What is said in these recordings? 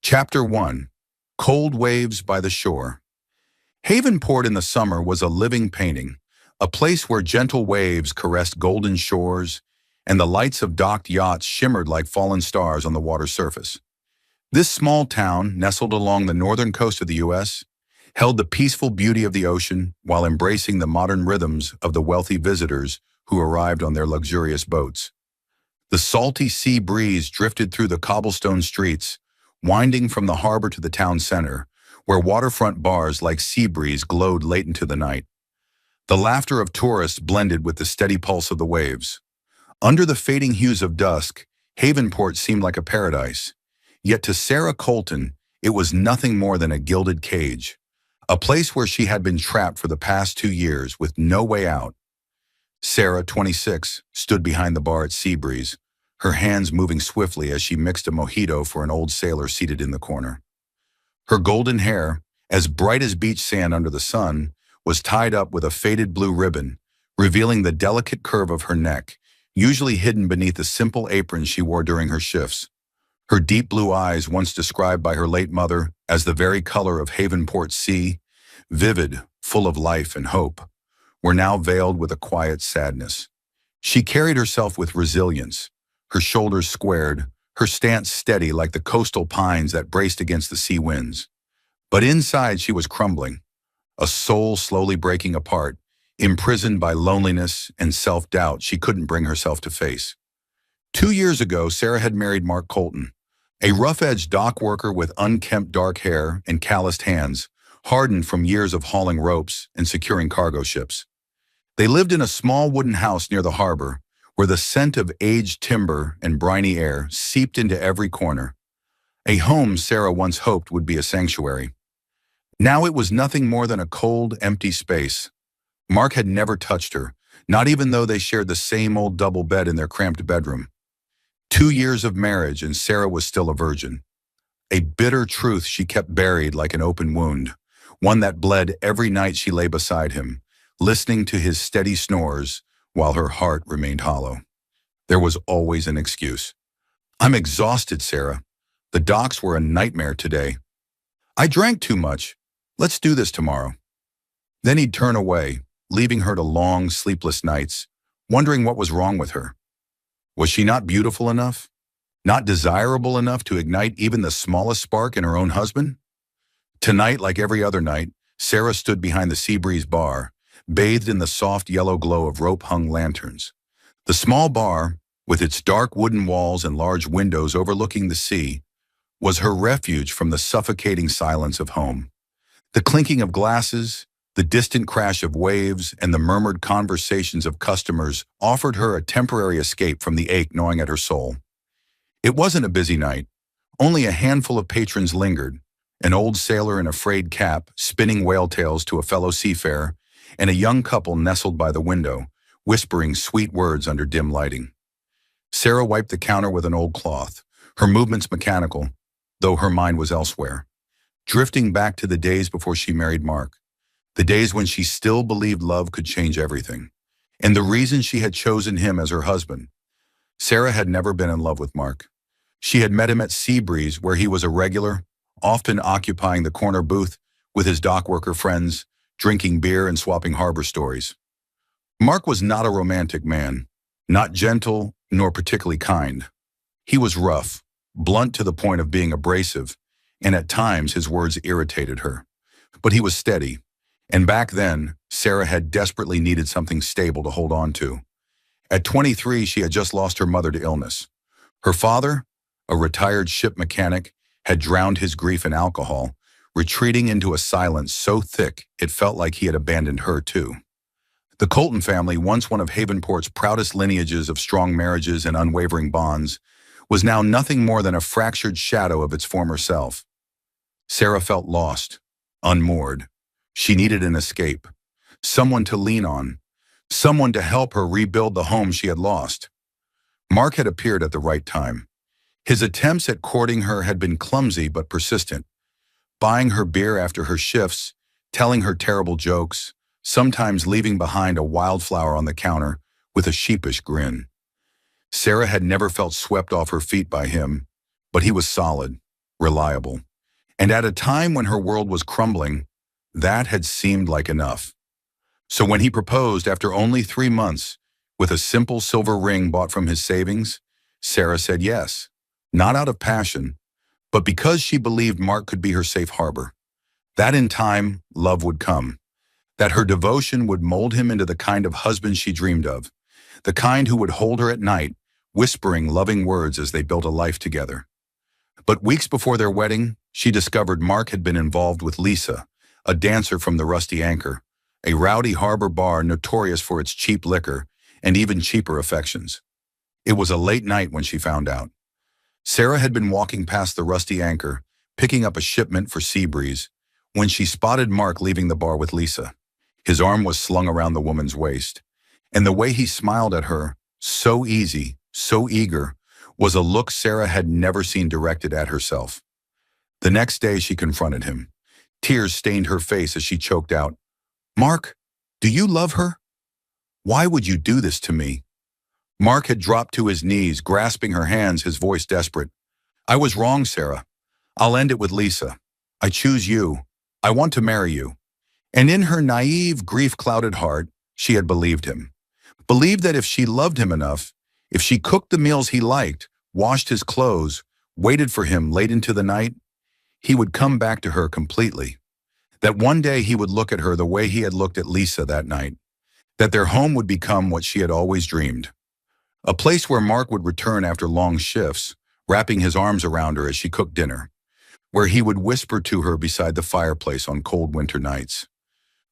Chapter 1. Cold Waves by the Shore. Havenport in the summer was a living painting, a place where gentle waves caressed golden shores and the lights of docked yachts shimmered like fallen stars on the water's surface. This small town, nestled along the northern coast of the U.S., held the peaceful beauty of the ocean while embracing the modern rhythms of the wealthy visitors who arrived on their luxurious boats. The salty sea breeze drifted through the cobblestone streets, winding from the harbor to the town center, where waterfront bars like sea breeze glowed late into the night. The laughter of tourists blended with the steady pulse of the waves. Under the fading hues of dusk, Havenport seemed like a paradise. Yet to Sarah Colton, it was nothing more than a gilded cage, a place where she had been trapped for the past 2 years with no way out. Sarah, 26, stood behind the bar at Seabreeze, her hands moving swiftly as she mixed a mojito for an old sailor seated in the corner. Her golden hair, as bright as beach sand under the sun, was tied up with a faded blue ribbon, revealing the delicate curve of her neck, usually hidden beneath the simple apron she wore during her shifts. Her deep blue eyes, once described by her late mother as the very color of Havenport's sea, vivid, full of life and hope, were now veiled with a quiet sadness. She carried herself with resilience, her shoulders squared, her stance steady like the coastal pines that braced against the sea winds. But inside she was crumbling, a soul slowly breaking apart, imprisoned by loneliness and self-doubt she couldn't bring herself to face. 2 years ago, Sarah had married Mark Colton, a rough-edged dock worker with unkempt dark hair and calloused hands, hardened from years of hauling ropes and securing cargo ships. They lived in a small wooden house near the harbor, where the scent of aged timber and briny air seeped into every corner. A home Sarah once hoped would be a sanctuary. Now it was nothing more than a cold, empty space. Mark had never touched her, not even though they shared the same old double bed in their cramped bedroom. 2 years of marriage and Sarah was still a virgin. A bitter truth she kept buried like an open wound, one that bled every night she lay beside him, listening to his steady snores while her heart remained hollow. There was always an excuse. "I'm exhausted, Sarah. The docks were a nightmare today. I drank too much. Let's do this tomorrow." Then he'd turn away, leaving her to long, sleepless nights, wondering what was wrong with her. Was she not beautiful enough? Not desirable enough to ignite even the smallest spark in her own husband? Tonight, like every other night, Sarah stood behind the Seabreeze bar, bathed in the soft yellow glow of rope-hung lanterns. The small bar, with its dark wooden walls and large windows overlooking the sea, was her refuge from the suffocating silence of home. The clinking of glasses, the distant crash of waves, and the murmured conversations of customers offered her a temporary escape from the ache gnawing at her soul. It wasn't a busy night. Only a handful of patrons lingered, an old sailor in a frayed cap spinning whale tales to a fellow seafarer, and a young couple nestled by the window, whispering sweet words under dim lighting. Sarah wiped the counter with an old cloth, her movements mechanical, though her mind was elsewhere, drifting back to the days before she married Mark, the days when she still believed love could change everything, and the reason she had chosen him as her husband. Sarah had never been in love with Mark. She had met him at Seabreeze, where he was a regular, often occupying the corner booth with his dockworker friends, drinking beer and swapping harbor stories. Mark was not a romantic man, not gentle nor particularly kind. He was rough, blunt to the point of being abrasive, and at times his words irritated her. But he was steady, and back then, Sarah had desperately needed something stable to hold on to. At 23, she had just lost her mother to illness. Her father, a retired ship mechanic, had drowned his grief in alcohol, retreating into a silence so thick it felt like he had abandoned her too. The Colton family, once one of Havenport's proudest lineages of strong marriages and unwavering bonds, was now nothing more than a fractured shadow of its former self. Sarah felt lost, unmoored. She needed an escape, someone to lean on, someone to help her rebuild the home she had lost. Mark had appeared at the right time. His attempts at courting her had been clumsy but persistent, buying her beer after her shifts, telling her terrible jokes, sometimes leaving behind a wildflower on the counter with a sheepish grin. Sarah had never felt swept off her feet by him, but he was solid, reliable. And at a time when her world was crumbling, that had seemed like enough. So when he proposed after only 3 months, with a simple silver ring bought from his savings, Sarah said yes, not out of passion, but because she believed Mark could be her safe harbor. That in time, love would come. That her devotion would mold him into the kind of husband she dreamed of. The kind who would hold her at night, whispering loving words as they built a life together. But weeks before their wedding, she discovered Mark had been involved with Lisa, a dancer from the Rusty Anchor, a rowdy harbor bar notorious for its cheap liquor and even cheaper affections. It was a late night when she found out. Sarah had been walking past the Rusty Anchor, picking up a shipment for Seabreeze, when she spotted Mark leaving the bar with Lisa. His arm was slung around the woman's waist, and the way he smiled at her, so easy, so eager, was a look Sarah had never seen directed at herself. The next day she confronted him. Tears stained her face as she choked out, "Mark, do you love her? Why would you do this to me?" Mark had dropped to his knees, grasping her hands, his voice desperate. "I was wrong, Sarah. I'll end it with Lisa. I choose you. I want to marry you." And in her naive, grief-clouded heart, she had believed him. Believed that if she loved him enough, if she cooked the meals he liked, washed his clothes, waited for him late into the night, he would come back to her completely. That one day he would look at her the way he had looked at Lisa that night. That their home would become what she had always dreamed. A place where Mark would return after long shifts, wrapping his arms around her as she cooked dinner. Where he would whisper to her beside the fireplace on cold winter nights.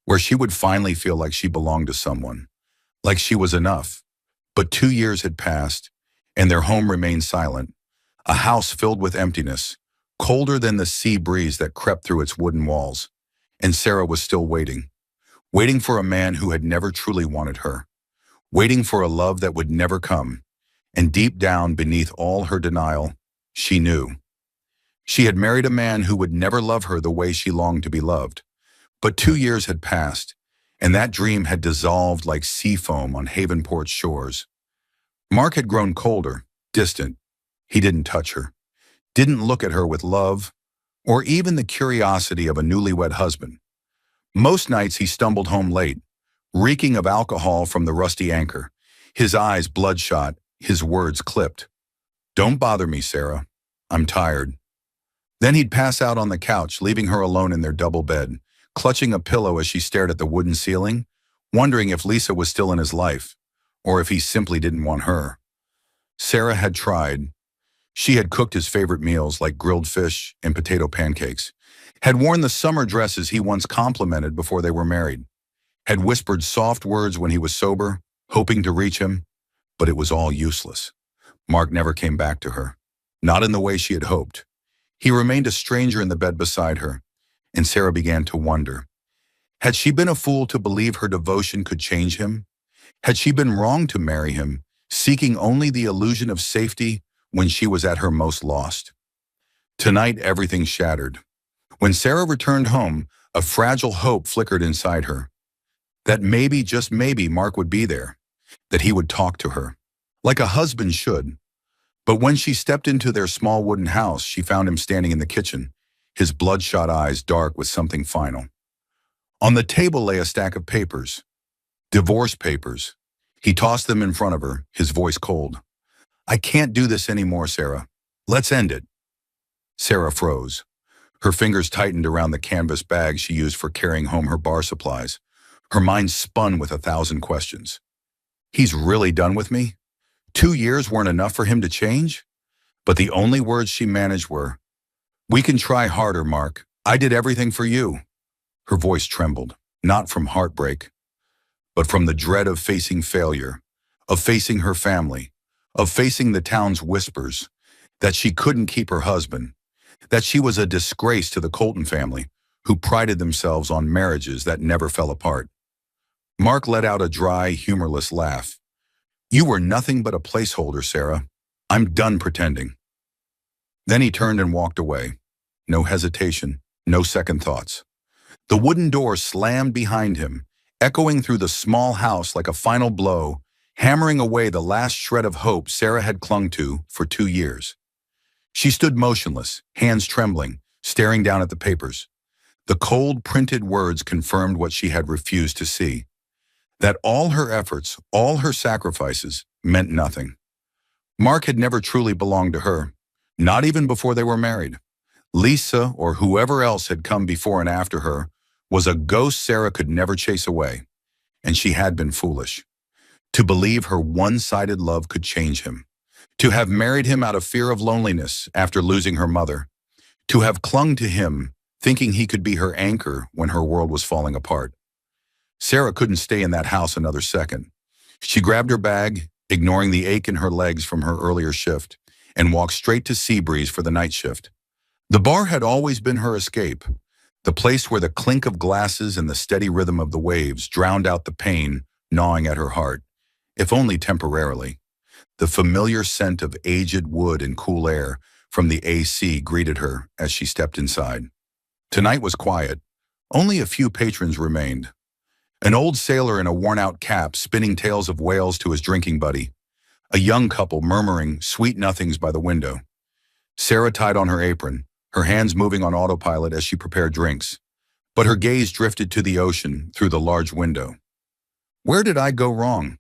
Where she would finally feel like she belonged to someone. Like she was enough. But 2 years had passed, and their home remained silent. A house filled with emptiness, colder than the sea breeze that crept through its wooden walls. And Sarah was still waiting. Waiting for a man who had never truly wanted her. Waiting for a love that would never come. And deep down, beneath all her denial, she knew. She had married a man who would never love her the way she longed to be loved. But 2 years had passed, and that dream had dissolved like sea foam on Havenport's shores. Mark had grown colder, distant. He didn't touch her, didn't look at her with love, or even the curiosity of a newlywed husband. Most nights he stumbled home late, reeking of alcohol from the Rusty Anchor, his eyes bloodshot, his words clipped. "Don't bother me, Sarah. I'm tired." Then he'd pass out on the couch, leaving her alone in their double bed, clutching a pillow as she stared at the wooden ceiling, wondering if Lisa was still in his life, or if he simply didn't want her. Sarah had tried. She had cooked his favorite meals like grilled fish and potato pancakes, had worn the summer dresses he once complimented before they were married, had whispered soft words when he was sober, hoping to reach him, but it was all useless. Mark never came back to her, not in the way she had hoped. He remained a stranger in the bed beside her, and Sarah began to wonder. Had she been a fool to believe her devotion could change him? Had she been wrong to marry him, seeking only the illusion of safety when she was at her most lost? Tonight, everything shattered. When Sarah returned home, a fragile hope flickered inside her. That maybe, just maybe, Mark would be there. That he would talk to her, like a husband should. But when she stepped into their small wooden house, she found him standing in the kitchen, his bloodshot eyes dark with something final. On the table lay a stack of papers. Divorce papers. He tossed them in front of her, his voice cold. "I can't do this anymore, Sarah. Let's end it." Sarah froze. Her fingers tightened around the canvas bag she used for carrying home her bar supplies. Her mind spun with 1,000 questions. He's really done with me? 2 years weren't enough for him to change? But the only words she managed were, "We can try harder, Mark. I did everything for you." Her voice trembled, not from heartbreak, but from the dread of facing failure, of facing her family, of facing the town's whispers, that she couldn't keep her husband, that she was a disgrace to the Colton family, who prided themselves on marriages that never fell apart. Mark let out a dry, humorless laugh. "You were nothing but a placeholder, Sarah. I'm done pretending." Then he turned and walked away. No hesitation, no second thoughts. The wooden door slammed behind him, echoing through the small house like a final blow, hammering away the last shred of hope Sarah had clung to for 2 years. She stood motionless, hands trembling, staring down at the papers. The cold, printed words confirmed what she had refused to see, that all her efforts, all her sacrifices, meant nothing. Mark had never truly belonged to her, not even before they were married. Lisa, or whoever else had come before and after her, was a ghost Sarah could never chase away, and she had been foolish. To believe her one-sided love could change him. To have married him out of fear of loneliness after losing her mother. To have clung to him, thinking he could be her anchor when her world was falling apart. Sarah couldn't stay in that house another second. She grabbed her bag, ignoring the ache in her legs from her earlier shift, and walked straight to Seabreeze for the night shift. The bar had always been her escape, the place where the clink of glasses and the steady rhythm of the waves drowned out the pain gnawing at her heart, if only temporarily. The familiar scent of aged wood and cool air from the AC greeted her as she stepped inside. Tonight was quiet. Only a few patrons remained. An old sailor in a worn-out cap spinning tales of whales to his drinking buddy. A young couple murmuring sweet nothings by the window. Sarah tied on her apron, her hands moving on autopilot as she prepared drinks. But her gaze drifted to the ocean through the large window. Where did I go wrong?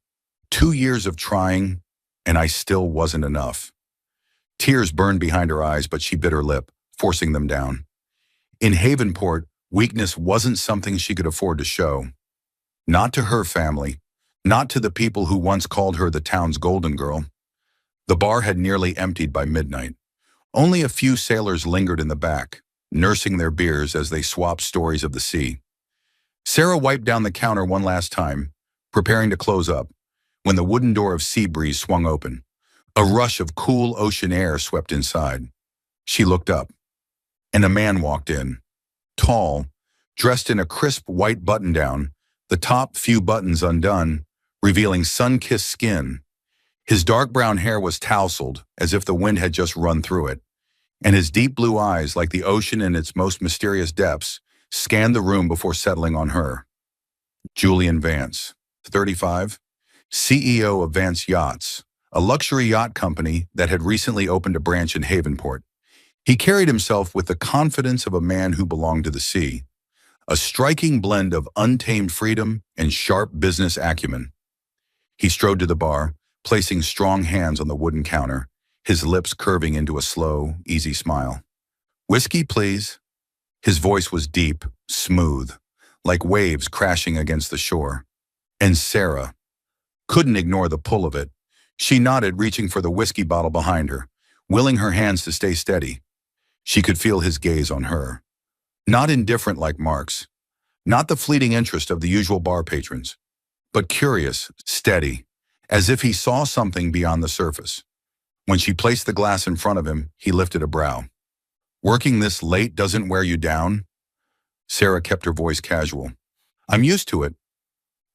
2 years of trying, and I still wasn't enough. Tears burned behind her eyes, but she bit her lip, forcing them down. In Havenport, weakness wasn't something she could afford to show. Not to her family, not to the people who once called her the town's golden girl. The bar had nearly emptied by midnight. Only a few sailors lingered in the back, nursing their beers as they swapped stories of the sea. Sarah wiped down the counter one last time, preparing to close up, when the wooden door of Seabreeze swung open. A rush of cool ocean air swept inside. She looked up, and a man walked in. Tall, dressed in a crisp white button-down, the top few buttons undone, revealing sun-kissed skin. His dark brown hair was tousled, as if the wind had just run through it, and his deep blue eyes, like the ocean in its most mysterious depths, scanned the room before settling on her. Julian Vance, 35, CEO of Vance Yachts, a luxury yacht company that had recently opened a branch in Havenport. He carried himself with the confidence of a man who belonged to the sea, a striking blend of untamed freedom and sharp business acumen. He strode to the bar, placing strong hands on the wooden counter, his lips curving into a slow, easy smile. "Whiskey, please." His voice was deep, smooth, like waves crashing against the shore. And Sarah couldn't ignore the pull of it. She nodded, reaching for the whiskey bottle behind her, willing her hands to stay steady. She could feel his gaze on her. Not indifferent like Mark's, not the fleeting interest of the usual bar patrons, but curious, steady, as if he saw something beyond the surface. When she placed the glass in front of him, he lifted a brow. "Working this late doesn't wear you down?" Sarah kept her voice casual. "I'm used to it."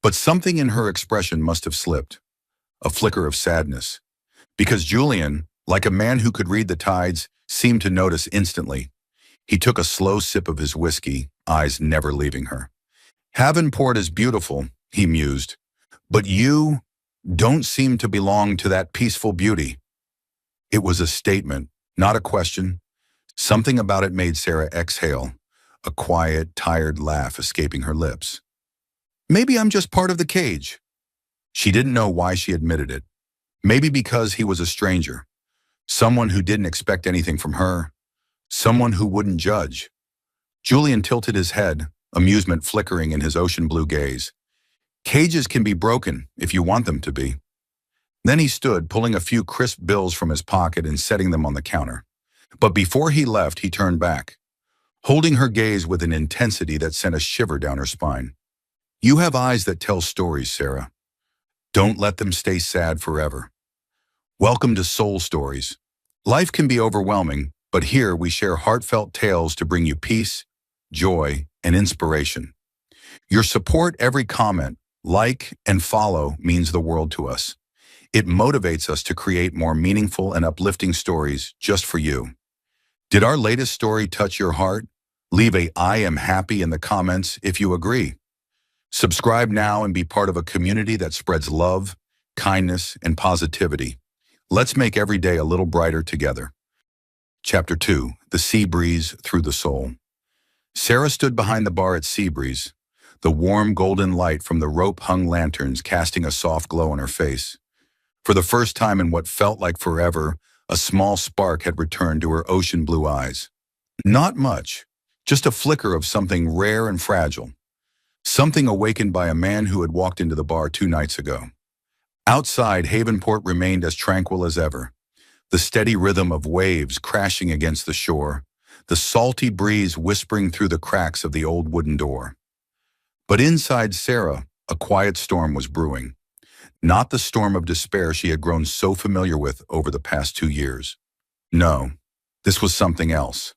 But something in her expression must have slipped. A flicker of sadness. Because Julian, like a man who could read the tides, seemed to notice instantly. He took a slow sip of his whiskey, eyes never leaving her. "Havenport is beautiful," he mused, "but you don't seem to belong to that peaceful beauty." It was a statement, not a question. Something about it made Sarah exhale, a quiet, tired laugh escaping her lips. "Maybe I'm just part of the cage." She didn't know why she admitted it. Maybe because he was a stranger, someone who didn't expect anything from her, someone who wouldn't judge. Julian tilted his head, amusement flickering in his ocean blue gaze. "Cages can be broken if you want them to be." Then he stood, pulling a few crisp bills from his pocket and setting them on the counter. But before he left, he turned back, holding her gaze with an intensity that sent a shiver down her spine. "You have eyes that tell stories, Sarah. Don't let them stay sad forever. Welcome to Soul Stories. Life can be overwhelming, but here we share heartfelt tales to bring you peace, joy, and inspiration. Your support, every comment, like, and follow means the world to us. It motivates us to create more meaningful and uplifting stories just for you. Did our latest story touch your heart? Leave a "I am happy" in the comments if you agree. Subscribe now and be part of a community that spreads love, kindness, and positivity. Let's make every day a little brighter together. Chapter 2, The Sea Breeze Through the Soul. Sarah stood behind the bar at Sea Breeze, the warm golden light from the rope-hung lanterns casting a soft glow on her face. For the first time in what felt like forever, a small spark had returned to her ocean blue eyes. Not much, just a flicker of something rare and fragile, something awakened by a man who had walked into the bar 2 nights ago. Outside, Havenport remained as tranquil as ever. The steady rhythm of waves crashing against the shore, the salty breeze whispering through the cracks of the old wooden door. But inside Sarah, a quiet storm was brewing. Not the storm of despair she had grown so familiar with over the past 2 years. No, this was something else.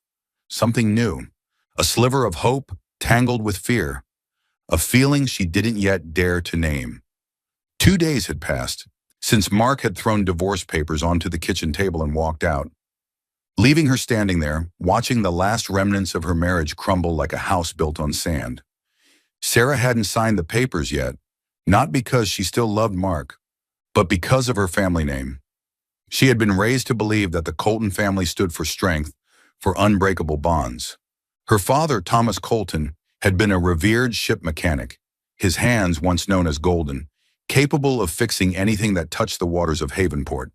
Something new. A sliver of hope tangled with fear. A feeling she didn't yet dare to name. 2 days had passed since Mark had thrown divorce papers onto the kitchen table and walked out, leaving her standing there, watching the last remnants of her marriage crumble like a house built on sand. Sarah hadn't signed the papers yet, not because she still loved Mark, but because of her family name. She had been raised to believe that the Colton family stood for strength, for unbreakable bonds. Her father, Thomas Colton, had been a revered ship mechanic, his hands once known as golden, capable of fixing anything that touched the waters of Havenport.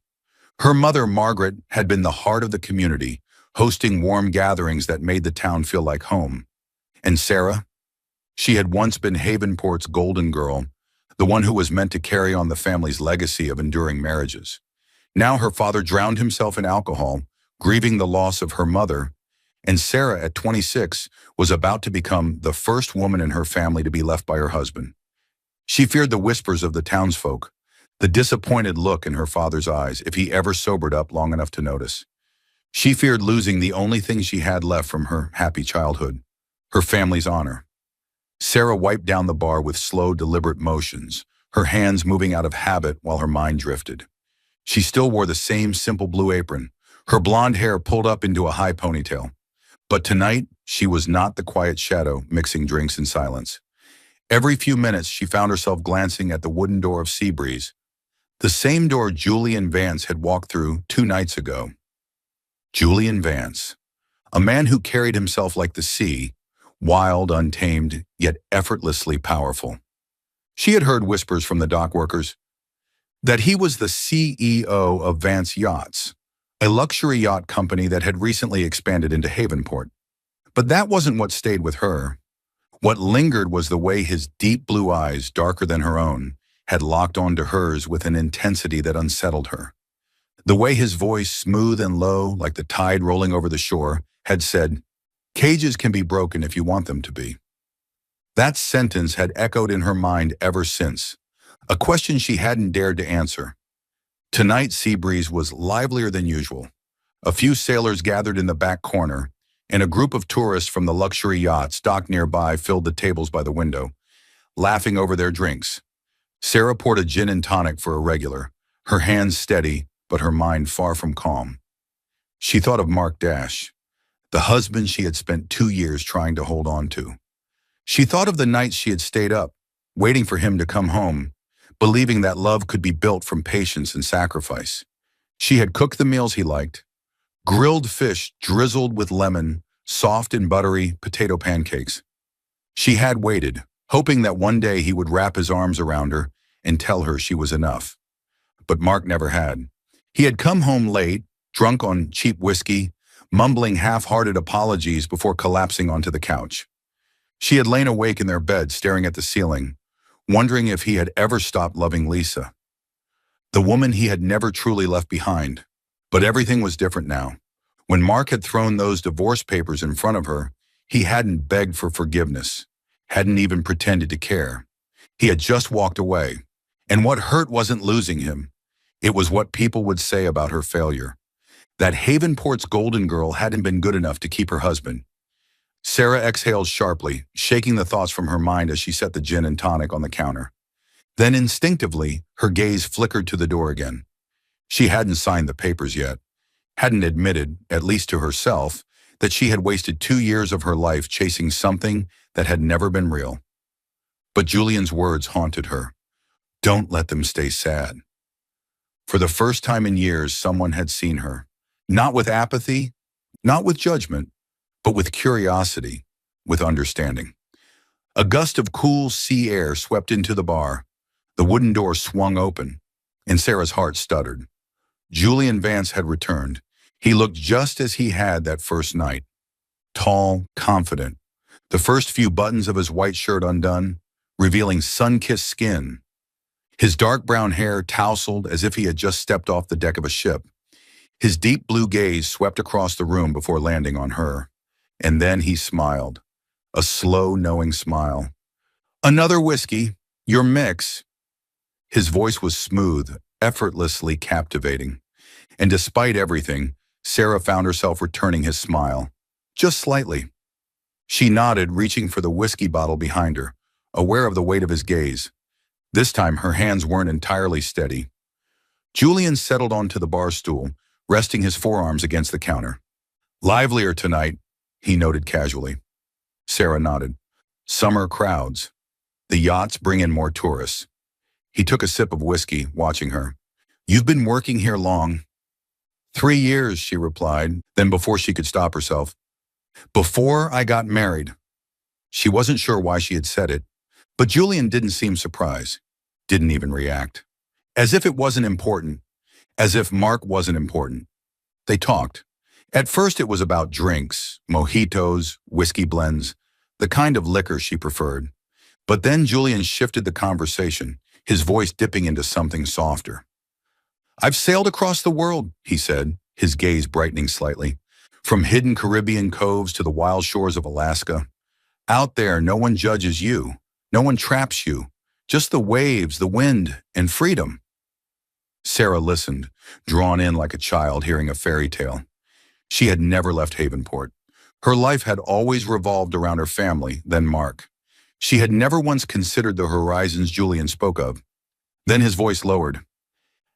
Her mother, Margaret, had been the heart of the community, hosting warm gatherings that made the town feel like home. And Sarah? She had once been Havenport's golden girl, the one who was meant to carry on the family's legacy of enduring marriages. Now her father drowned himself in alcohol, grieving the loss of her mother, and Sarah, at 26, was about to become the first woman in her family to be left by her husband. She feared the whispers of the townsfolk, the disappointed look in her father's eyes if he ever sobered up long enough to notice. She feared losing the only thing she had left from her happy childhood, her family's honor. Sarah wiped down the bar with slow, deliberate motions, her hands moving out of habit while her mind drifted. She still wore the same simple blue apron, her blonde hair pulled up into a high ponytail. But tonight, she was not the quiet shadow mixing drinks in silence. Every few minutes, she found herself glancing at the wooden door of Sea Breeze, the same door Julian Vance had walked through 2 nights ago. Julian Vance, a man who carried himself like the sea, wild, untamed, yet effortlessly powerful. She had heard whispers from the dock workers that he was the CEO of Vance Yachts, a luxury yacht company that had recently expanded into Havenport. But that wasn't what stayed with her. What lingered was the way his deep blue eyes, darker than her own, had locked onto hers with an intensity that unsettled her. The way his voice, smooth and low, like the tide rolling over the shore, had said, "Cages can be broken if you want them to be." That sentence had echoed in her mind ever since, a question she hadn't dared to answer. Tonight, Sea Breeze was livelier than usual. A few sailors gathered in the back corner, and a group of tourists from the luxury yachts docked nearby filled the tables by the window, laughing over their drinks. Sarah poured a gin and tonic for a regular, her hands steady, but her mind far from calm. She thought of Mark Dash, the husband she had spent 2 years trying to hold on to. She thought of the nights she had stayed up, waiting for him to come home, believing that love could be built from patience and sacrifice. She had cooked the meals he liked, grilled fish drizzled with lemon, soft and buttery potato pancakes. She had waited, hoping that one day he would wrap his arms around her and tell her she was enough. But Mark never had. He had come home late, drunk on cheap whiskey, mumbling half-hearted apologies before collapsing onto the couch. She had lain awake in their bed, staring at the ceiling, wondering if he had ever stopped loving Lisa, the woman he had never truly left behind. But everything was different now. When Mark had thrown those divorce papers in front of her, he hadn't begged for forgiveness, hadn't even pretended to care. He had just walked away. And what hurt wasn't losing him. It was what people would say about her failure. That Havenport's golden girl hadn't been good enough to keep her husband. Sarah exhaled sharply, shaking the thoughts from her mind as she set the gin and tonic on the counter. Then instinctively, her gaze flickered to the door again. She hadn't signed the papers yet, hadn't admitted, at least to herself, that she had wasted 2 years of her life chasing something that had never been real. But Julian's words haunted her. Don't let them stay sad. For the first time in years, someone had seen her, not with apathy, not with judgment, but with curiosity, with understanding. A gust of cool sea air swept into the bar. The wooden door swung open, and Sarah's heart stuttered. Julian Vance had returned. He looked just as he had that first night. Tall, confident, the first few buttons of his white shirt undone, revealing sun-kissed skin. His dark brown hair tousled as if he had just stepped off the deck of a ship. His deep blue gaze swept across the room before landing on her. And then he smiled, a slow, knowing smile. "Another whiskey, your mix." His voice was smooth, effortlessly captivating. And despite everything, Sarah found herself returning his smile, just slightly. She nodded, reaching for the whiskey bottle behind her, aware of the weight of his gaze. This time, her hands weren't entirely steady. Julian settled onto the bar stool, resting his forearms against the counter. "Livelier tonight," he noted casually. Sarah nodded. "Summer crowds. The yachts bring in more tourists." He took a sip of whiskey, watching her. "You've been working here long?" "3 years," she replied, then before she could stop herself, "Before I got married." She wasn't sure why she had said it, but Julian didn't seem surprised, didn't even react. As if it wasn't important, as if Mark wasn't important. They talked. At first it was about drinks, mojitos, whiskey blends, the kind of liquor she preferred. But then Julian shifted the conversation, his voice dipping into something softer. "I've sailed across the world," he said, his gaze brightening slightly. "From hidden Caribbean coves to the wild shores of Alaska. Out there, no one judges you. No one traps you. Just the waves, the wind, and freedom." Sarah listened, drawn in like a child hearing a fairy tale. She had never left Havenport. Her life had always revolved around her family, then Mark. She had never once considered the horizons Julian spoke of. Then his voice lowered.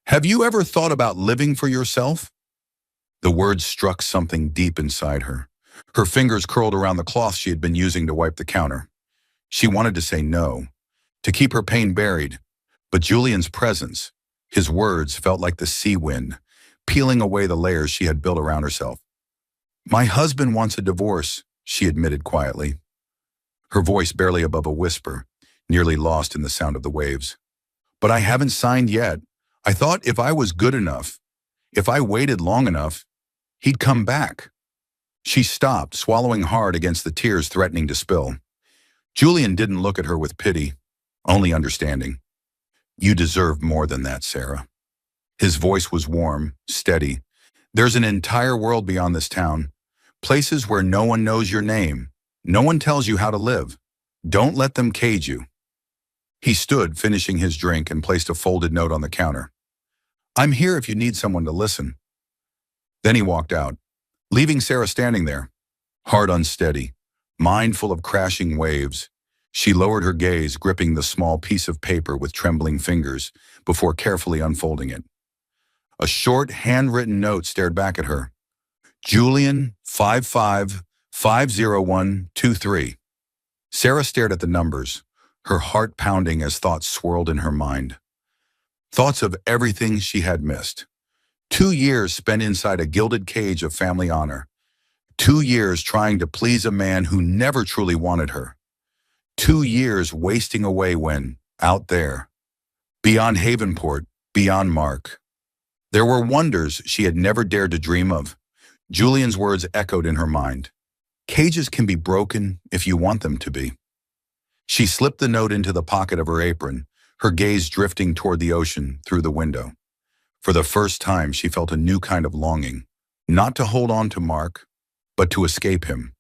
"Have you ever thought about living for yourself?" The words struck something deep inside her. Her fingers curled around the cloth she had been using to wipe the counter. She wanted to say no, to keep her pain buried, but Julian's presence, his words, felt like the sea wind, peeling away the layers she had built around herself. "My husband wants a divorce," she admitted quietly, her voice barely above a whisper, nearly lost in the sound of the waves. "But I haven't signed yet. I thought if I was good enough, if I waited long enough, he'd come back." She stopped, swallowing hard against the tears threatening to spill. Julian didn't look at her with pity, only understanding. "You deserve more than that, Sarah." His voice was warm, steady. "There's an entire world beyond this town. Places where no one knows your name. No one tells you how to live. Don't let them cage you." He stood, finishing his drink, and placed a folded note on the counter. "I'm here if you need someone to listen." Then he walked out, leaving Sarah standing there, heart unsteady, mind full of crashing waves. She lowered her gaze, gripping the small piece of paper with trembling fingers before carefully unfolding it. A short, handwritten note stared back at her. "Julian, 55-50123. Sarah stared at the numbers, her heart pounding as thoughts swirled in her mind. Thoughts of everything she had missed. 2 years spent inside a gilded cage of family honor. 2 years trying to please a man who never truly wanted her. 2 years wasting away when, out there, beyond Havenport, beyond Mark. There were wonders she had never dared to dream of. Julian's words echoed in her mind. Cages can be broken if you want them to be. She slipped the note into the pocket of her apron, her gaze drifting toward the ocean through the window. For the first time, she felt a new kind of longing, not to hold on to Mark, but to escape him.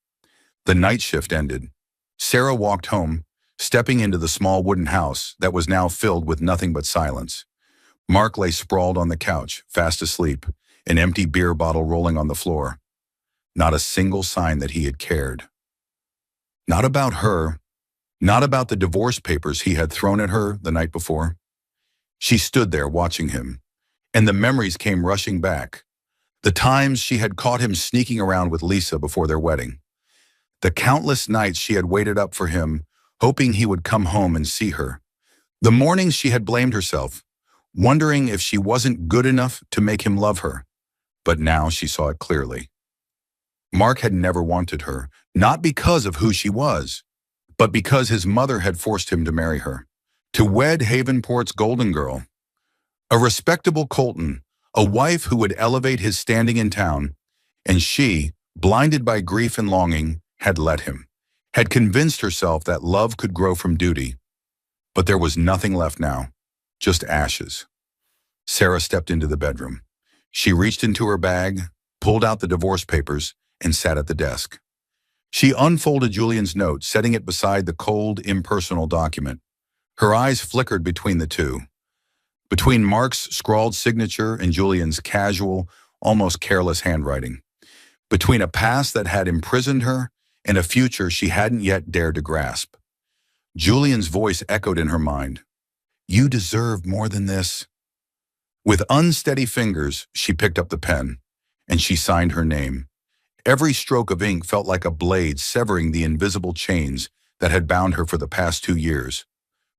The night shift ended. Sarah walked home, stepping into the small wooden house that was now filled with nothing but silence. Mark lay sprawled on the couch, fast asleep, an empty beer bottle rolling on the floor. Not a single sign that he had cared. Not about her, not about the divorce papers he had thrown at her the night before. She stood there watching him, and the memories came rushing back. The times she had caught him sneaking around with Lisa before their wedding. The countless nights she had waited up for him, hoping he would come home and see her. The mornings she had blamed herself, wondering if she wasn't good enough to make him love her. But now she saw it clearly. Mark had never wanted her, not because of who she was, but because his mother had forced him to marry her, to wed Havenport's golden girl, a respectable Colton, a wife who would elevate his standing in town, and she, blinded by grief and longing, had let him, had convinced herself that love could grow from duty. But there was nothing left now, just ashes. Sarah stepped into the bedroom. She reached into her bag, pulled out the divorce papers, and sat at the desk. She unfolded Julian's note, setting it beside the cold, impersonal document. Her eyes flickered between the two, between Mark's scrawled signature and Julian's casual, almost careless handwriting, between a past that had imprisoned her and a future she hadn't yet dared to grasp. Julian's voice echoed in her mind. "You deserve more than this." With unsteady fingers, she picked up the pen, and she signed her name. Every stroke of ink felt like a blade severing the invisible chains that had bound her for the past 2 years.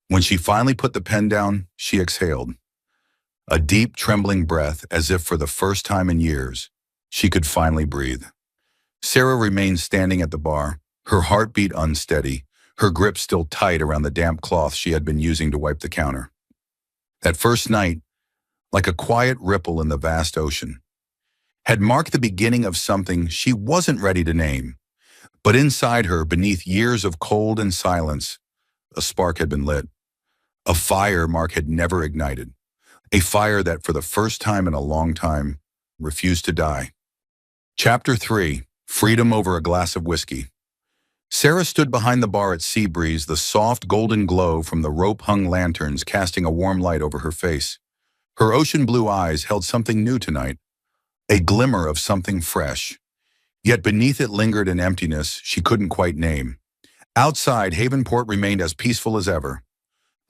When she finally put the pen down, she exhaled. A deep, trembling breath, as if for the first time in years, she could finally breathe. Sarah remained standing at the bar, her heartbeat unsteady, her grip still tight around the damp cloth she had been using to wipe the counter. That first night, like a quiet ripple in the vast ocean, had marked the beginning of something she wasn't ready to name. But inside her, beneath years of cold and silence, a spark had been lit. A fire Mark had never ignited. A fire that, for the first time in a long time, refused to die. Chapter 3. Freedom over a glass of whiskey. Sarah stood behind the bar at Seabreeze, the soft golden glow from the rope-hung lanterns casting a warm light over her face. Her ocean blue eyes held something new tonight, a glimmer of something fresh. Yet beneath it lingered an emptiness she couldn't quite name. Outside, Havenport remained as peaceful as ever.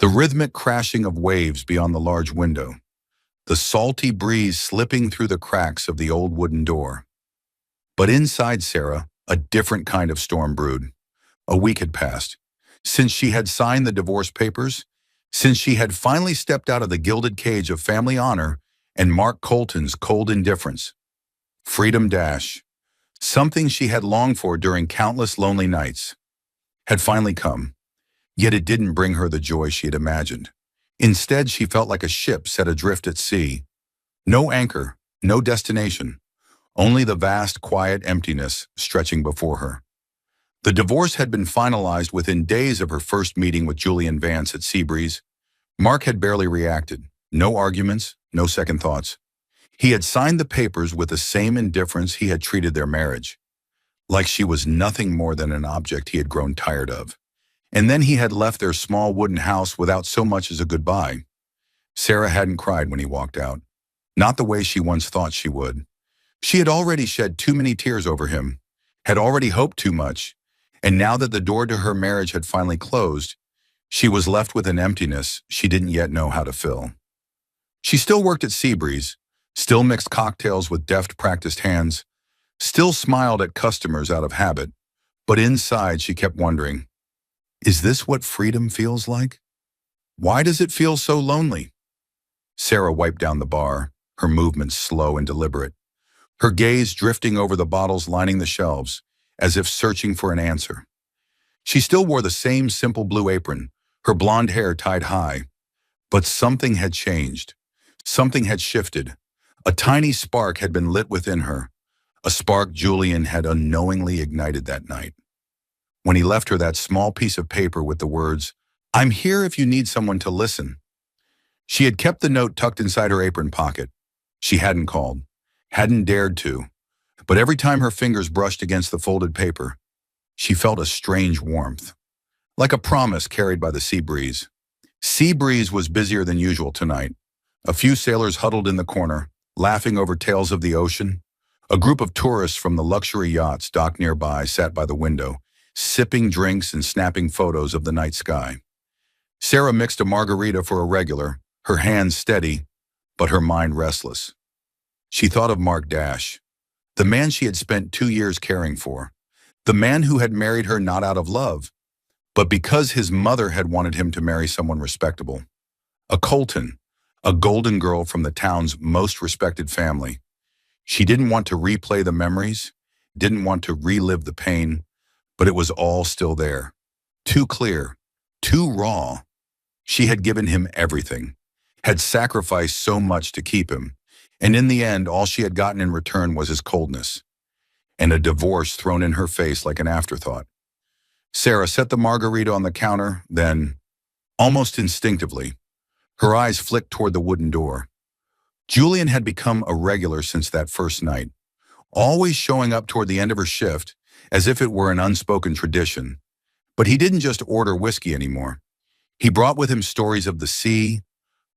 The rhythmic crashing of waves beyond the large window, the salty breeze slipping through the cracks of the old wooden door. But inside Sarah, a different kind of storm brewed. A week had passed since she had signed the divorce papers, since she had finally stepped out of the gilded cage of family honor and Mark Colton's cold indifference. Freedom dash, something she had longed for during countless lonely nights, had finally come. Yet it didn't bring her the joy she had imagined. Instead, she felt like a ship set adrift at sea. No anchor, no destination, only the vast, quiet emptiness stretching before her. The divorce had been finalized within days of her first meeting with Julian Vance at Seabreeze. Mark had barely reacted. No arguments, no second thoughts. He had signed the papers with the same indifference he had treated their marriage, like she was nothing more than an object he had grown tired of. And then he had left their small wooden house without so much as a goodbye. Sarah hadn't cried when he walked out, not the way she once thought she would. She had already shed too many tears over him, had already hoped too much, and now that the door to her marriage had finally closed, she was left with an emptiness she didn't yet know how to fill. She still worked at Seabreeze, still mixed cocktails with deft, practiced hands, still smiled at customers out of habit, but inside she kept wondering, is this what freedom feels like? Why does it feel so lonely? Sarah wiped down the bar, her movements slow and deliberate, her gaze drifting over the bottles lining the shelves, as if searching for an answer. She still wore the same simple blue apron, her blonde hair tied high, but something had changed. Something had shifted. A tiny spark had been lit within her, a spark Julian had unknowingly ignited that night, when he left her that small piece of paper with the words, "I'm here if you need someone to listen." She had kept the note tucked inside her apron pocket. She hadn't called, hadn't dared to, but every time her fingers brushed against the folded paper, she felt a strange warmth, like a promise carried by the sea breeze. Sea breeze was busier than usual tonight. A few sailors huddled in the corner, laughing over tales of the ocean. A group of tourists from the luxury yachts docked nearby sat by the window, sipping drinks and snapping photos of the night sky. Sarah mixed a margarita for a regular, her hands steady, but her mind restless. She thought of Mark Dash, the man she had spent 2 years caring for, the man who had married her not out of love, but because his mother had wanted him to marry someone respectable. A Colton, a golden girl from the town's most respected family. She didn't want to replay the memories, didn't want to relive the pain, but it was all still there. Too clear, too raw. She had given him everything, had sacrificed so much to keep him, and in the end, all she had gotten in return was his coldness, and a divorce thrown in her face like an afterthought. Sarah set the margarita on the counter, then, almost instinctively, her eyes flicked toward the wooden door. Julian had become a regular since that first night, always showing up toward the end of her shift as if it were an unspoken tradition. But he didn't just order whiskey anymore. He brought with him stories of the sea,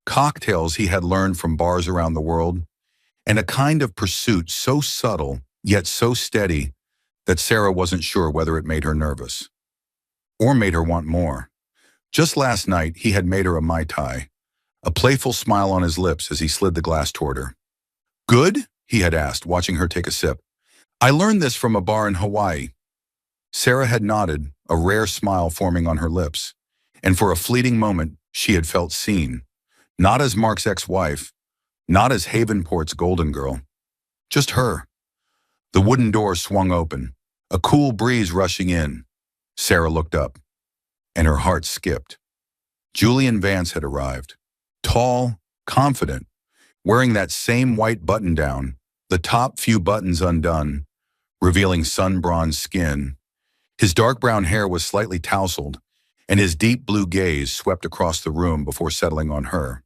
cocktails he had learned from bars around the world, and a kind of pursuit so subtle yet so steady that Sarah wasn't sure whether it made her nervous or made her want more. Just last night, he had made her a Mai Tai, a playful smile on his lips as he slid the glass toward her. "Good?" he had asked, watching her take a sip. "I learned this from a bar in Hawaii." Sarah had nodded, a rare smile forming on her lips, and for a fleeting moment, she had felt seen. Not as Mark's ex-wife, not as Havenport's golden girl, just her. The wooden door swung open, a cool breeze rushing in. Sarah looked up, and her heart skipped. Julian Vance had arrived, tall, confident, wearing that same white button-down, the top few buttons undone, revealing sun-bronzed skin. His dark brown hair was slightly tousled, and his deep blue gaze swept across the room before settling on her.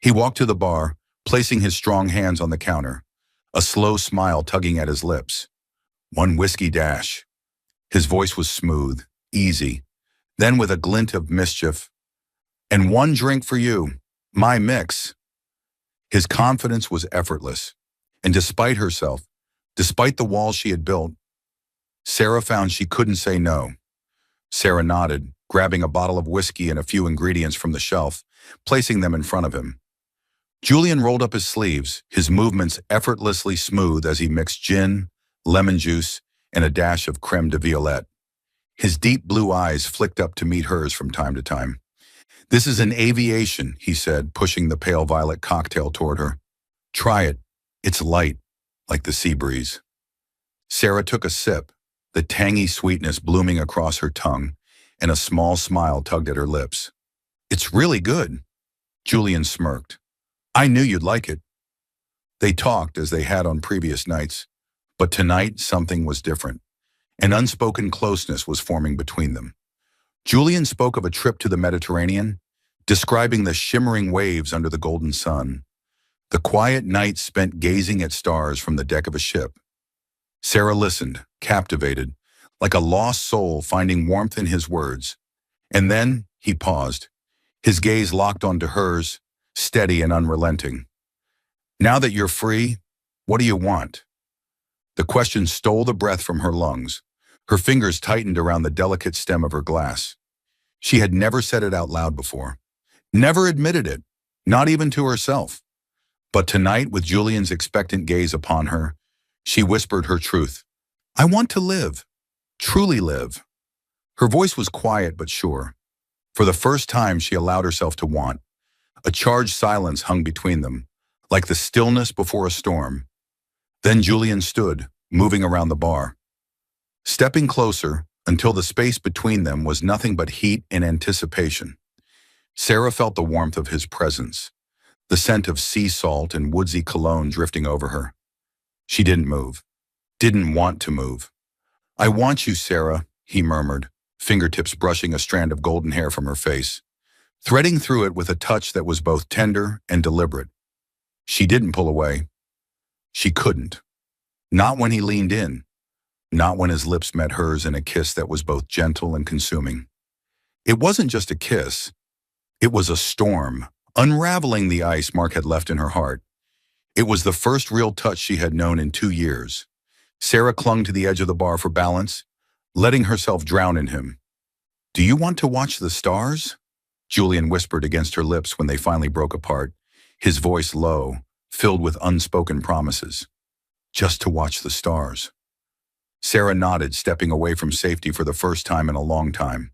He walked to the bar, placing his strong hands on the counter, a slow smile tugging at his lips. "One whiskey dash." His voice was smooth, easy, then with a glint of mischief. "And one drink for you, my mix." His confidence was effortless, and despite herself, despite the walls she had built, Sarah found she couldn't say no. Sarah nodded, grabbing a bottle of whiskey and a few ingredients from the shelf, placing them in front of him. Julian rolled up his sleeves, his movements effortlessly smooth as he mixed gin, lemon juice, and a dash of creme de violette. His deep blue eyes flicked up to meet hers from time to time. "This is an aviation," he said, pushing the pale violet cocktail toward her. "Try it. It's light, like the sea breeze." Sarah took a sip, the tangy sweetness blooming across her tongue, and a small smile tugged at her lips. "It's really good." Julian smirked. "I knew you'd like it." They talked as they had on previous nights, but tonight something was different. An unspoken closeness was forming between them. Julian spoke of a trip to the Mediterranean, describing the shimmering waves under the golden sun, the quiet nights spent gazing at stars from the deck of a ship. Sarah listened, captivated, like a lost soul finding warmth in his words. And then he paused, his gaze locked onto hers, steady and unrelenting. "Now that you're free, what do you want?" The question stole the breath from her lungs. Her fingers tightened around the delicate stem of her glass. She had never said it out loud before, never admitted it, not even to herself. But tonight, with Julian's expectant gaze upon her, she whispered her truth. "I want to live, truly live." Her voice was quiet but sure. For the first time, she allowed herself to want. A charged silence hung between them, like the stillness before a storm. Then Julian stood, moving around the bar, stepping closer until the space between them was nothing but heat and anticipation. Sarah felt the warmth of his presence, the scent of sea salt and woodsy cologne drifting over her. She didn't move, didn't want to move. "I want you, Sarah," he murmured, fingertips brushing a strand of golden hair from her face, threading through it with a touch that was both tender and deliberate. She didn't pull away. She couldn't. Not when he leaned in. Not when his lips met hers in a kiss that was both gentle and consuming. It wasn't just a kiss. It was a storm, unraveling the ice Mark had left in her heart. It was the first real touch she had known in 2 years. Sarah clung to the edge of the bar for balance, letting herself drown in him. "Do you want to watch the stars?" Julian whispered against her lips when they finally broke apart, his voice low, filled with unspoken promises. "Just to watch the stars." Sarah nodded, stepping away from safety for the first time in a long time.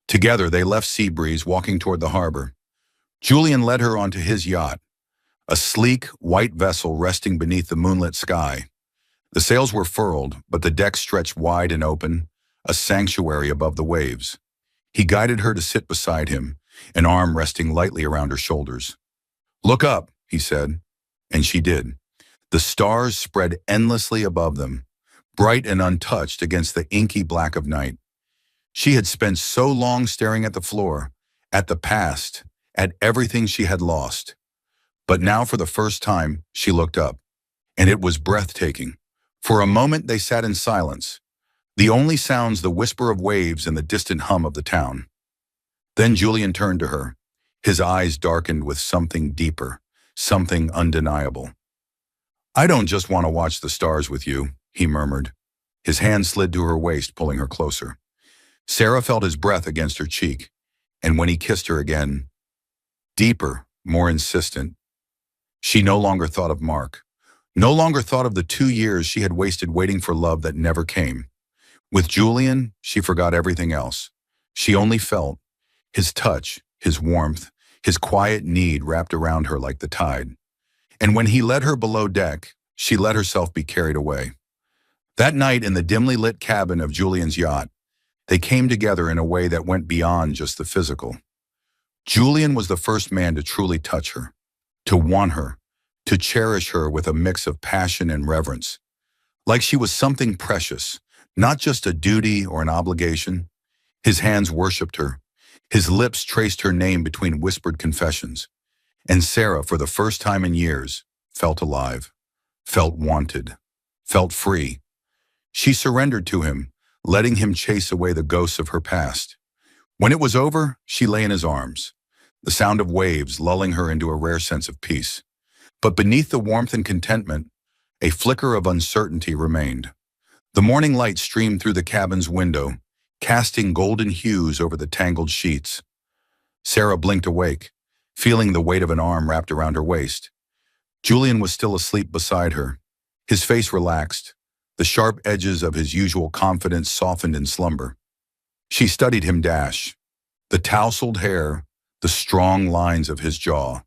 Together, they left Seabreeze, walking toward the harbor. Julian led her onto his yacht, a sleek, white vessel resting beneath the moonlit sky. The sails were furled, but the deck stretched wide and open, a sanctuary above the waves. He guided her to sit beside him, an arm resting lightly around her shoulders. "Look up," he said, and she did. The stars spread endlessly above them, bright and untouched against the inky black of night. She had spent so long staring at the floor, at the past, at everything she had lost. But now for the first time, she looked up, and it was breathtaking. For a moment they sat in silence, the only sounds the whisper of waves and the distant hum of the town. Then Julian turned to her, his eyes darkened with something deeper, something undeniable. "I don't just want to watch the stars with you," he murmured. His hand slid to her waist, pulling her closer. Sarah felt his breath against her cheek, and when he kissed her again, deeper, more insistent, she no longer thought of Mark, no longer thought of the 2 years she had wasted waiting for love that never came. With Julian, she forgot everything else. She only felt his touch, his warmth, his quiet need wrapped around her like the tide. And when he led her below deck, she let herself be carried away. That night in the dimly lit cabin of Julian's yacht, they came together in a way that went beyond just the physical. Julian was the first man to truly touch her, to want her, to cherish her with a mix of passion and reverence. Like she was something precious, not just a duty or an obligation. His hands worshipped her. His lips traced her name between whispered confessions. And Sarah, for the first time in years, felt alive, felt wanted, felt free. She surrendered to him, letting him chase away the ghosts of her past. When it was over, she lay in his arms, the sound of waves lulling her into a rare sense of peace. But beneath the warmth and contentment, a flicker of uncertainty remained. The morning light streamed through the cabin's window, casting golden hues over the tangled sheets. Sarah blinked awake, feeling the weight of an arm wrapped around her waist. Julian was still asleep beside her, his face relaxed, the sharp edges of his usual confidence softened in slumber. She studied him dash, the tousled hair, the strong lines of his jaw,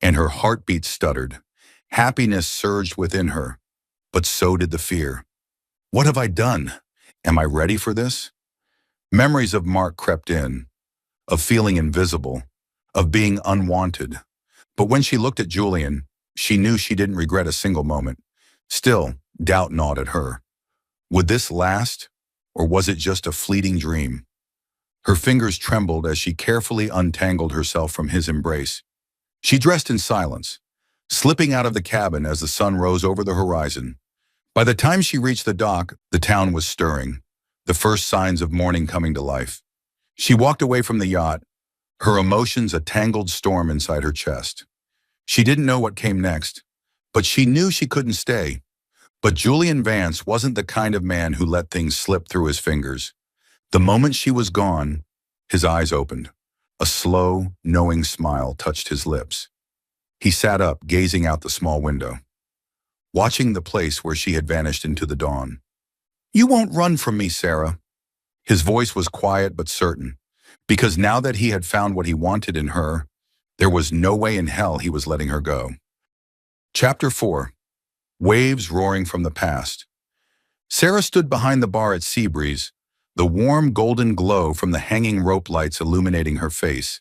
and her heartbeat stuttered. Happiness surged within her, but so did the fear. What have I done? Am I ready for this? Memories of Mark crept in, of feeling invisible, of being unwanted. But when she looked at Julian, she knew she didn't regret a single moment. Still, doubt gnawed at her. Would this last, or was it just a fleeting dream? Her fingers trembled as she carefully untangled herself from his embrace. She dressed in silence, slipping out of the cabin as the sun rose over the horizon. By the time she reached the dock, the town was stirring, the first signs of morning coming to life. She walked away from the yacht, her emotions a tangled storm inside her chest. She didn't know what came next, but she knew she couldn't stay. But Julian Vance wasn't the kind of man who let things slip through his fingers. The moment she was gone, his eyes opened. A slow, knowing smile touched his lips. He sat up, gazing out the small window, watching the place where she had vanished into the dawn. "You won't run from me, Sarah." His voice was quiet but certain, because now that he had found what he wanted in her, there was no way in hell he was letting her go. Chapter 4. Waves roaring from the past. Sarah stood behind the bar at Seabreeze, the warm golden glow from the hanging rope lights illuminating her face,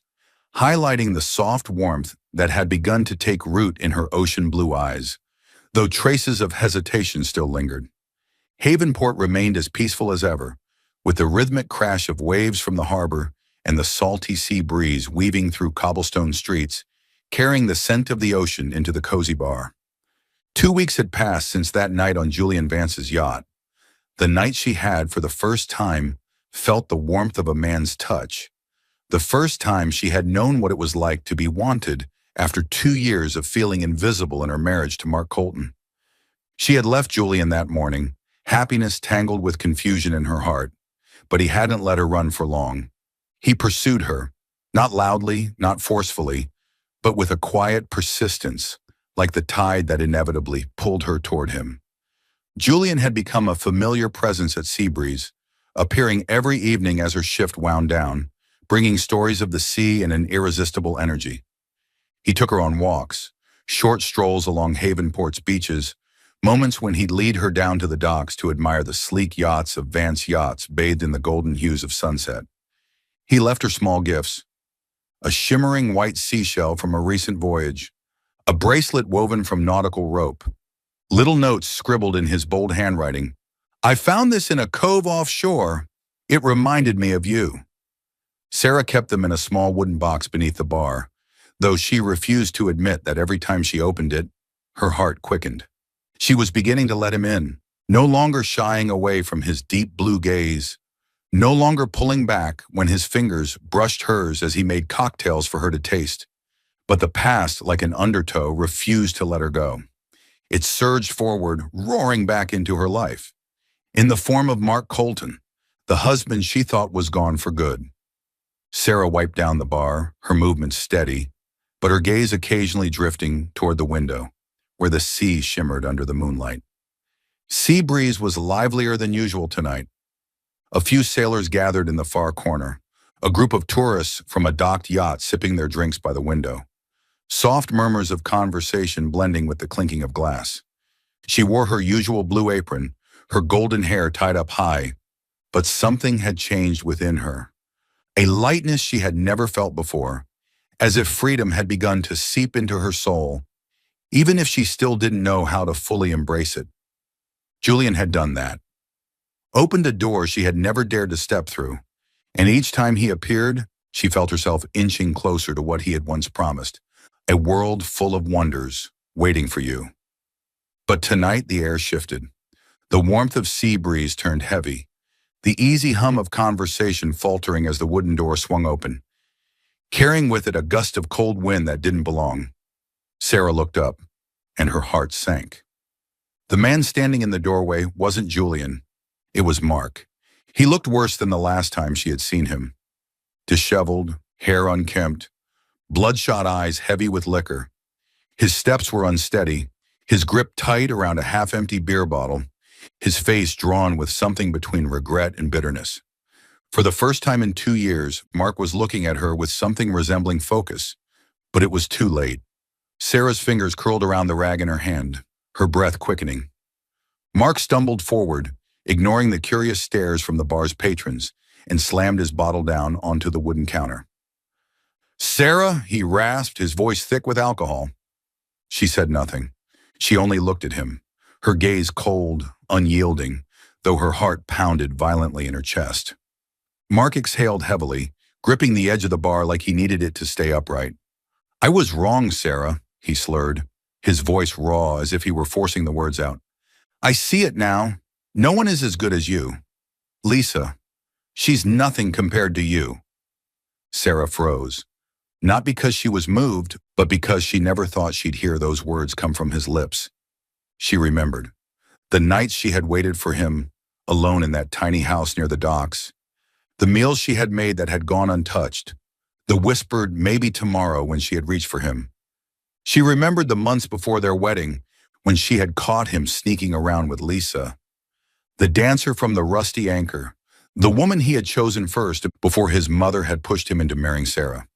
highlighting the soft warmth that had begun to take root in her ocean blue eyes, though traces of hesitation still lingered. Havenport remained as peaceful as ever, with the rhythmic crash of waves from the harbor and the salty sea breeze weaving through cobblestone streets, carrying the scent of the ocean into the cozy bar. 2 weeks had passed since that night on Julian Vance's yacht, the night she had, for the first time, felt the warmth of a man's touch, the first time she had known what it was like to be wanted after 2 years of feeling invisible in her marriage to Mark Colton. She had left Julian that morning, happiness tangled with confusion in her heart, but he hadn't let her run for long. He pursued her, not loudly, not forcefully, but with a quiet persistence, like the tide that inevitably pulled her toward him. Julian had become a familiar presence at Seabreeze, appearing every evening as her shift wound down, bringing stories of the sea and an irresistible energy. He took her on walks, short strolls along Havenport's beaches, Moments when he'd lead her down to the docks to admire the sleek yachts of Vance Yachts bathed in the golden hues of sunset. He left her small gifts: a shimmering white seashell from a recent voyage, a bracelet woven from nautical rope, little notes scribbled in his bold handwriting. "I found this in a cove offshore. It reminded me of you." Sarah kept them in a small wooden box beneath the bar, though she refused to admit that every time she opened it, her heart quickened. She was beginning to let him in, no longer shying away from his deep blue gaze, no longer pulling back when his fingers brushed hers as he made cocktails for her to taste. But the past, like an undertow, refused to let her go. It surged forward, roaring back into her life, in the form of Mark Colton, the husband she thought was gone for good. Sarah wiped down the bar, her movements steady, but her gaze occasionally drifting toward the window, where the sea shimmered under the moonlight. Sea breeze was livelier than usual tonight. A few sailors gathered in the far corner, a group of tourists from a docked yacht sipping their drinks by the window. Soft murmurs of conversation blending with the clinking of glass. She wore her usual blue apron, her golden hair tied up high, but something had changed within her. A lightness she had never felt before, as if freedom had begun to seep into her soul, even if she still didn't know how to fully embrace it. Julian had done that. Opened a door she had never dared to step through, and each time he appeared, she felt herself inching closer to what he had once promised, a world full of wonders waiting for you. But tonight the air shifted. The warmth of sea breeze turned heavy, the easy hum of conversation faltering as the wooden door swung open, carrying with it a gust of cold wind that didn't belong. Sarah looked up, and her heart sank. The man standing in the doorway wasn't Julian. It was Mark. He looked worse than the last time she had seen him. Disheveled, hair unkempt, bloodshot eyes heavy with liquor. His steps were unsteady, his grip tight around a half-empty beer bottle, his face drawn with something between regret and bitterness. For the first time in 2 years, Mark was looking at her with something resembling focus, but it was too late. Sarah's fingers curled around the rag in her hand, her breath quickening. Mark stumbled forward, ignoring the curious stares from the bar's patrons, and slammed his bottle down onto the wooden counter. "Sarah," he rasped, his voice thick with alcohol. She said nothing. She only looked at him, her gaze cold, unyielding, though her heart pounded violently in her chest. Mark exhaled heavily, gripping the edge of the bar like he needed it to stay upright. "I was wrong, Sarah," he slurred, his voice raw as if he were forcing the words out. "I see it now. No one is as good as you. Lisa, she's nothing compared to you." Sarah froze, not because she was moved, but because she never thought she'd hear those words come from his lips. She remembered the nights she had waited for him, alone in that tiny house near the docks, the meals she had made that had gone untouched, the whispered maybe tomorrow when she had reached for him. She remembered the months before their wedding when she had caught him sneaking around with Lisa, the dancer from the Rusty Anchor, the woman he had chosen first before his mother had pushed him into marrying Sarah.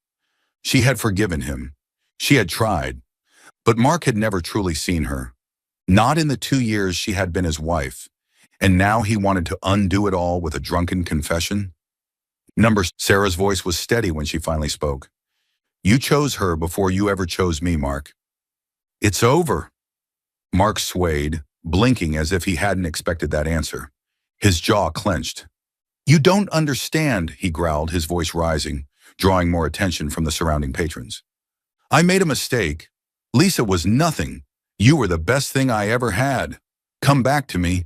She had forgiven him. She had tried. But Mark had never truly seen her. Not in the 2 years she had been his wife. And now he wanted to undo it all with a drunken confession. Sarah's voice was steady when she finally spoke. "You chose her before you ever chose me, Mark." "It's over." Mark swayed, blinking as if he hadn't expected that answer. His jaw clenched. "You don't understand," he growled, his voice rising, drawing more attention from the surrounding patrons. "I made a mistake. Lisa was nothing. You were the best thing I ever had. Come back to me."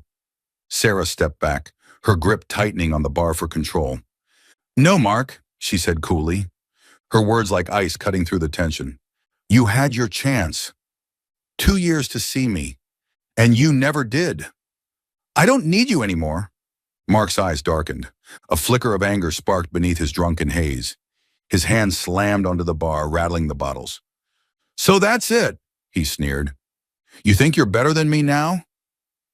Sarah stepped back, her grip tightening on the bar for control. "No, Mark," she said coolly, her words like ice cutting through the tension. "You had your chance. 2 years to see me, and you never did. I don't need you anymore." Mark's eyes darkened. A flicker of anger sparked beneath his drunken haze. His hand slammed onto the bar, rattling the bottles. "So that's it," he sneered. "You think you're better than me now?"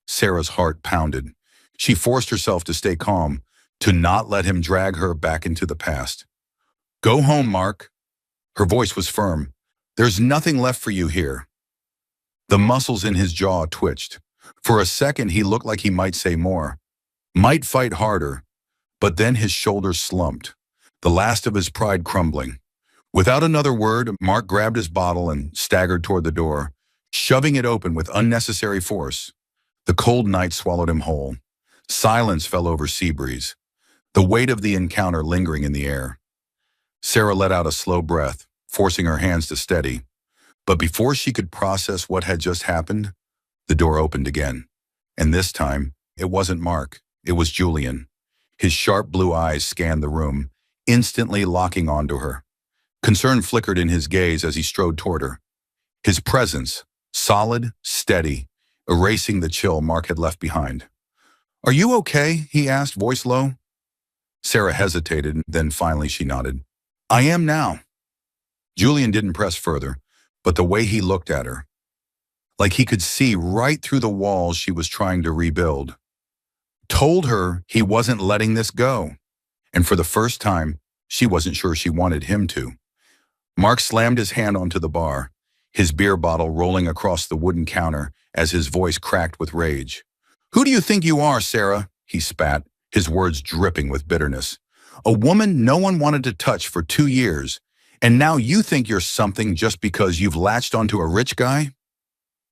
Sarah's heart pounded. She forced herself to stay calm, to not let him drag her back into the past. "Go home, Mark." Her voice was firm. "There's nothing left for you here." The muscles in his jaw twitched. For a second, he looked like he might say more, might fight harder, but then his shoulders slumped, the last of his pride crumbling. Without another word, Mark grabbed his bottle and staggered toward the door, shoving it open with unnecessary force. The cold night swallowed him whole. Silence fell over Seabreeze, the weight of the encounter lingering in the air. Sarah let out a slow breath, forcing her hands to steady. But before she could process what had just happened, the door opened again. And this time, it wasn't Mark, it was Julian. His sharp blue eyes scanned the room, instantly locking onto her. Concern flickered in his gaze as he strode toward her. His presence, solid, steady, erasing the chill Mark had left behind. "Are you okay?" he asked, voice low. Sarah hesitated, then finally she nodded. "I am now." Julian didn't press further, but the way he looked at her, like he could see right through the walls she was trying to rebuild, told her he wasn't letting this go. And for the first time, she wasn't sure she wanted him to. Mark slammed his hand onto the bar, his beer bottle rolling across the wooden counter as his voice cracked with rage. "Who do you think you are, Sarah?" he spat, his words dripping with bitterness. "A woman no one wanted to touch for 2 years, and now you think you're something just because you've latched onto a rich guy?"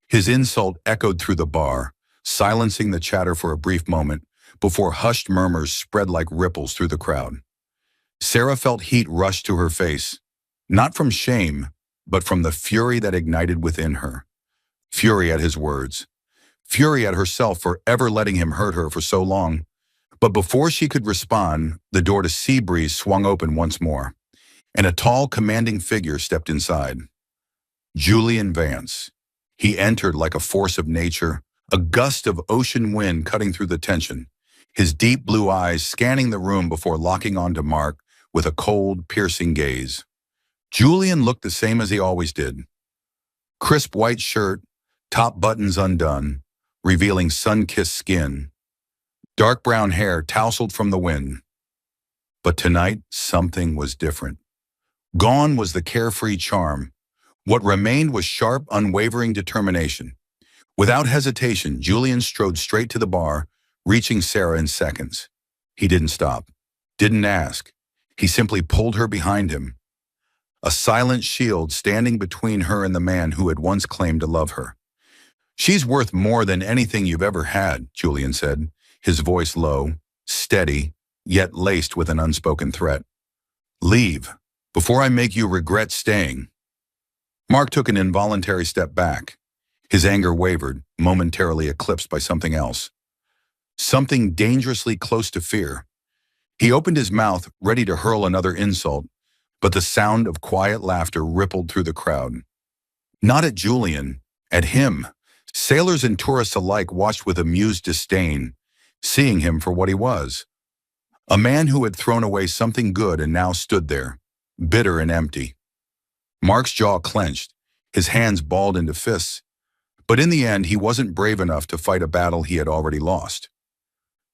His insult echoed through the bar, silencing the chatter for a brief moment before hushed murmurs spread like ripples through the crowd. Sarah felt heat rush to her face, not from shame, but from the fury that ignited within her. Fury at his words. Fury at herself for ever letting him hurt her for so long. But before she could respond, the door to Seabreeze swung open once more, and a tall, commanding figure stepped inside. Julian Vance. He entered like a force of nature, a gust of ocean wind cutting through the tension, his deep blue eyes scanning the room before locking onto Mark with a cold, piercing gaze. Julian looked the same as he always did. Crisp white shirt, top buttons undone, revealing sun-kissed skin. Dark brown hair tousled from the wind. But tonight, something was different. Gone was the carefree charm. What remained was sharp, unwavering determination. Without hesitation, Julian strode straight to the bar, reaching Sarah in seconds. He didn't stop, didn't ask. He simply pulled her behind him. A silent shield standing between her and the man who had once claimed to love her. "She's worth more than anything you've ever had," Julian said, his voice low, steady, yet laced with an unspoken threat. "Leave, before I make you regret staying." Mark took an involuntary step back. His anger wavered, momentarily eclipsed by something else. Something dangerously close to fear. He opened his mouth, ready to hurl another insult, but the sound of quiet laughter rippled through the crowd. Not at Julian, at him. Sailors and tourists alike watched with amused disdain, seeing him for what he was. A man who had thrown away something good and now stood there, bitter and empty. Mark's jaw clenched, his hands balled into fists, but in the end he wasn't brave enough to fight a battle he had already lost.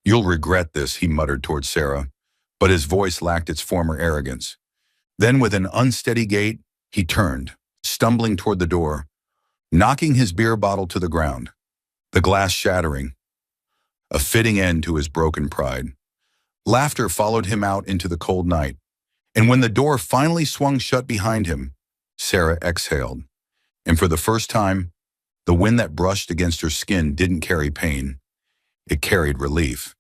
"You'll regret this," he muttered towards Sarah, but his voice lacked its former arrogance. Then with an unsteady gait, he turned, stumbling toward the door, knocking his beer bottle to the ground, the glass shattering. A fitting end to his broken pride. Laughter followed him out into the cold night, and when the door finally swung shut behind him, Sarah exhaled, and for the first time, the wind that brushed against her skin didn't carry pain. It carried relief.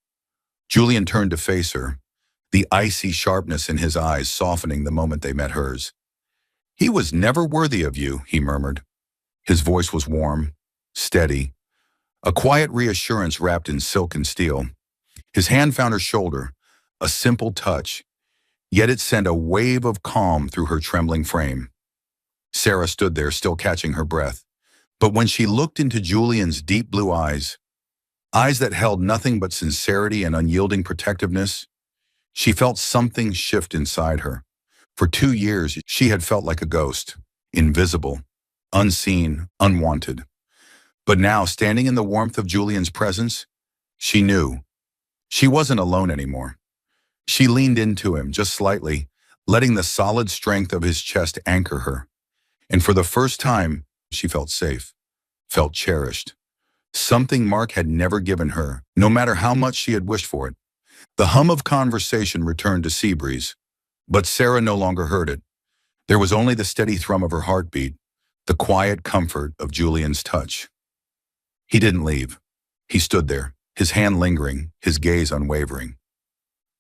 Julian turned to face her, the icy sharpness in his eyes softening the moment they met hers. "He was never worthy of you," he murmured. His voice was warm, steady, a quiet reassurance wrapped in silk and steel. His hand found her shoulder, a simple touch, yet it sent a wave of calm through her trembling frame. Sarah stood there, still catching her breath. But when she looked into Julian's deep blue eyes that held nothing but sincerity and unyielding protectiveness, she felt something shift inside her. For 2 years, she had felt like a ghost, invisible, unseen, unwanted. But now, standing in the warmth of Julian's presence, she knew. She wasn't alone anymore. She leaned into him just slightly, letting the solid strength of his chest anchor her. And for the first time, she felt safe, felt cherished. something Mark had never given her, no matter how much she had wished for it. The hum of conversation returned to Seabreeze, but Sarah no longer heard it. There was only the steady thrum of her heartbeat, the quiet comfort of Julian's touch. He didn't leave. He stood there, his hand lingering, his gaze unwavering.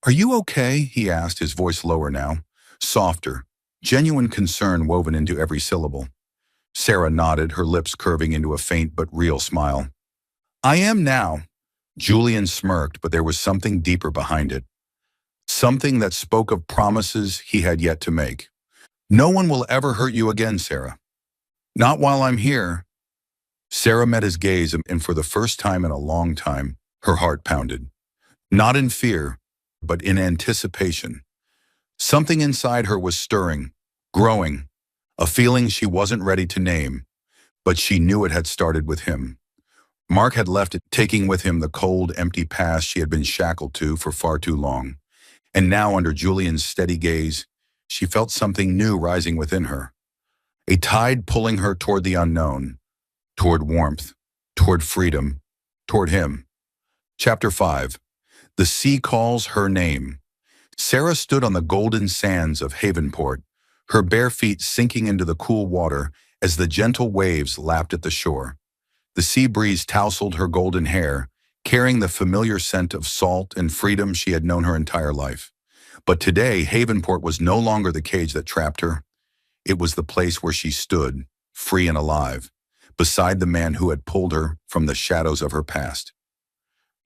"Are you okay?" he asked, his voice lower now, softer, genuine concern woven into every syllable. Sarah nodded, her lips curving into a faint but real smile. "I am now." Julian smirked, but there was something deeper behind it. Something that spoke of promises he had yet to make. "No one will ever hurt you again, Sarah. Not while I'm here." Sarah met his gaze, and for the first time in a long time, her heart pounded. Not in fear, but in anticipation. Something inside her was stirring, growing, a feeling she wasn't ready to name, but she knew it had started with him. Mark had left it, taking with him the cold, empty past she had been shackled to for far too long. And now, under Julian's steady gaze, she felt something new rising within her. A tide pulling her toward the unknown, toward warmth, toward freedom, toward him. Chapter 5. The Sea Calls Her Name. Sarah stood on the golden sands of Havenport, her bare feet sinking into the cool water as the gentle waves lapped at the shore. The sea breeze tousled her golden hair, carrying the familiar scent of salt and freedom she had known her entire life. But today, Havenport was no longer the cage that trapped her. It was the place where she stood, free and alive, beside the man who had pulled her from the shadows of her past.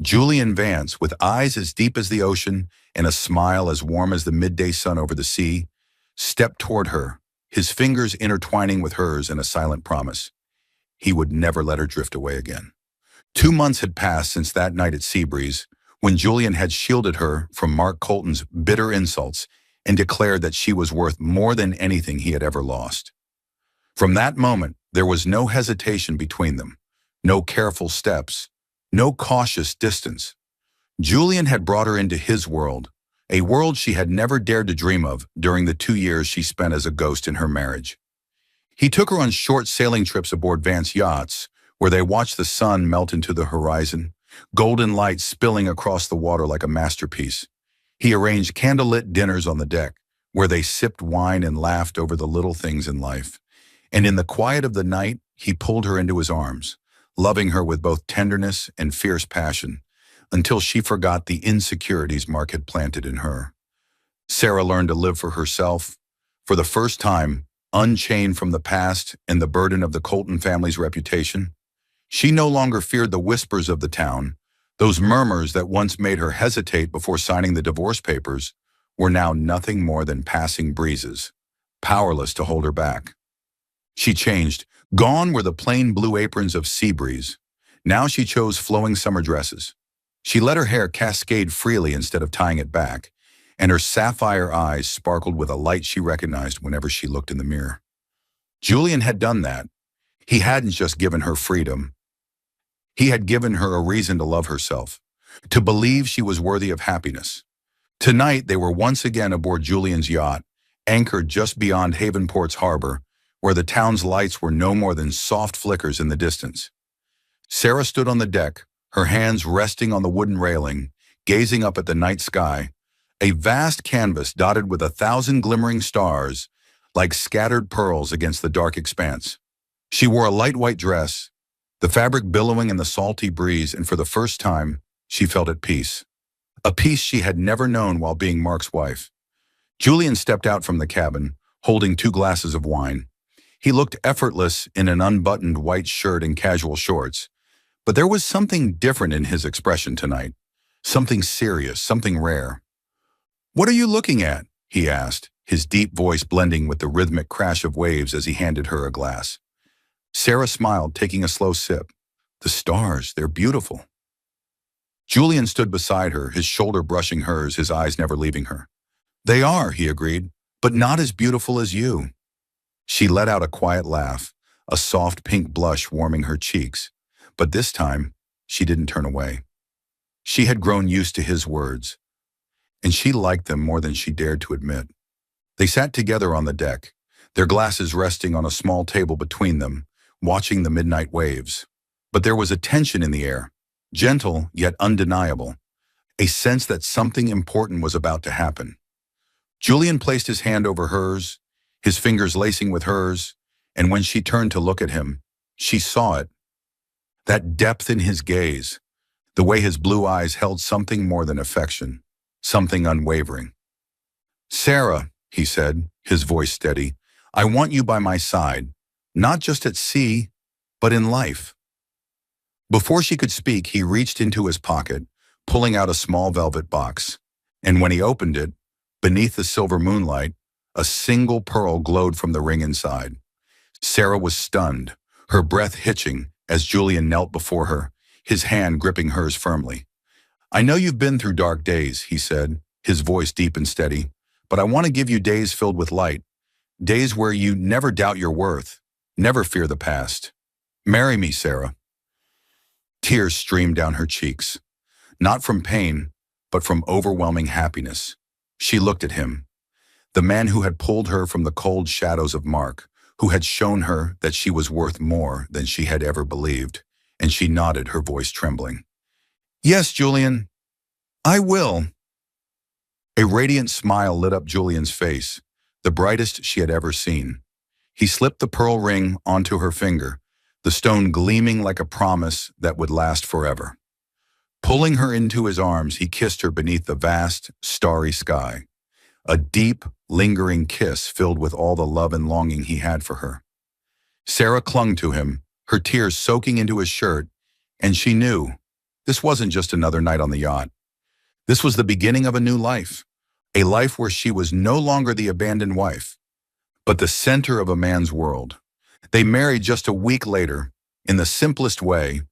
Julian Vance, with eyes as deep as the ocean and a smile as warm as the midday sun over the sea, stepped toward her, his fingers intertwining with hers in a silent promise. He would never let her drift away again. 2 months had passed since that night at Seabreeze, when Julian had shielded her from Mark Colton's bitter insults and declared that she was worth more than anything he had ever lost. From that moment, there was no hesitation between them, no careful steps, no cautious distance. Julian had brought her into his world, a world she had never dared to dream of during the 2 years she spent as a ghost in her marriage. He took her on short sailing trips aboard Vance yachts, where they watched the sun melt into the horizon, golden light spilling across the water like a masterpiece. He arranged candlelit dinners on the deck, where they sipped wine and laughed over the little things in life. And in the quiet of the night, he pulled her into his arms, loving her with both tenderness and fierce passion, until she forgot the insecurities Mark had planted in her. Sarah learned to live for herself, for the first time, unchained from the past and the burden of the Colton family's reputation. She no longer feared the whispers of the town. Those murmurs that once made her hesitate before signing the divorce papers were now nothing more than passing breezes, powerless to hold her back. She changed. Gone were the plain blue aprons of Seabreeze. Now she chose flowing summer dresses. She let her hair cascade freely instead of tying it back, and her sapphire eyes sparkled with a light she recognized whenever she looked in the mirror. Julian had done that. He hadn't just given her freedom. He had given her a reason to love herself, to believe she was worthy of happiness. Tonight, they were once again aboard Julian's yacht, anchored just beyond Havenport's harbor, where the town's lights were no more than soft flickers in the distance. Sarah stood on the deck, her hands resting on the wooden railing, gazing up at the night sky, a vast canvas dotted with 1,000 glimmering stars, like scattered pearls against the dark expanse. She wore a light white dress, the fabric billowing in the salty breeze, and for the first time, she felt at peace. A peace she had never known while being Mark's wife. Julian stepped out from the cabin, holding 2 glasses of wine. He looked effortless in an unbuttoned white shirt and casual shorts, but there was something different in his expression tonight, something serious, something rare. "What are you looking at?" he asked, his deep voice blending with the rhythmic crash of waves as he handed her a glass. Sarah smiled, taking a slow sip. "The stars, they're beautiful." Julian stood beside her, his shoulder brushing hers, his eyes never leaving her. "They are," he agreed, "but not as beautiful as you." She let out a quiet laugh, a soft pink blush warming her cheeks, but this time, she didn't turn away. She had grown used to his words, and she liked them more than she dared to admit. They sat together on the deck, their glasses resting on a small table between them, watching the midnight waves. But there was a tension in the air, gentle yet undeniable, a sense that something important was about to happen. Julian placed his hand over hers, his fingers lacing with hers, and when she turned to look at him, she saw it. That depth in his gaze, the way his blue eyes held something more than affection, something unwavering. "Sarah," he said, his voice steady, "I want you by my side, not just at sea, but in life." Before she could speak, he reached into his pocket, pulling out a small velvet box. And when he opened it, beneath the silver moonlight, a single pearl glowed from the ring inside. Sarah was stunned, her breath hitching as Julian knelt before her, his hand gripping hers firmly. "I know you've been through dark days," he said, his voice deep and steady, "but I want to give you days filled with light, days where you never doubt your worth, never fear the past. Marry me, Sarah." Tears streamed down her cheeks, not from pain, but from overwhelming happiness. She looked at him, the man who had pulled her from the cold shadows of Mark, who had shown her that she was worth more than she had ever believed, and she nodded, her voice trembling. "Yes, Julian, I will." A radiant smile lit up Julian's face, the brightest she had ever seen. He slipped the pearl ring onto her finger, the stone gleaming like a promise that would last forever. Pulling her into his arms, he kissed her beneath the vast, starry sky, a deep, lingering kiss filled with all the love and longing he had for her. Sarah clung to him, her tears soaking into his shirt, and she knew this wasn't just another night on the yacht. This was the beginning of a new life, a life where she was no longer the abandoned wife, but the center of a man's world. They married just a week later, in the simplest way,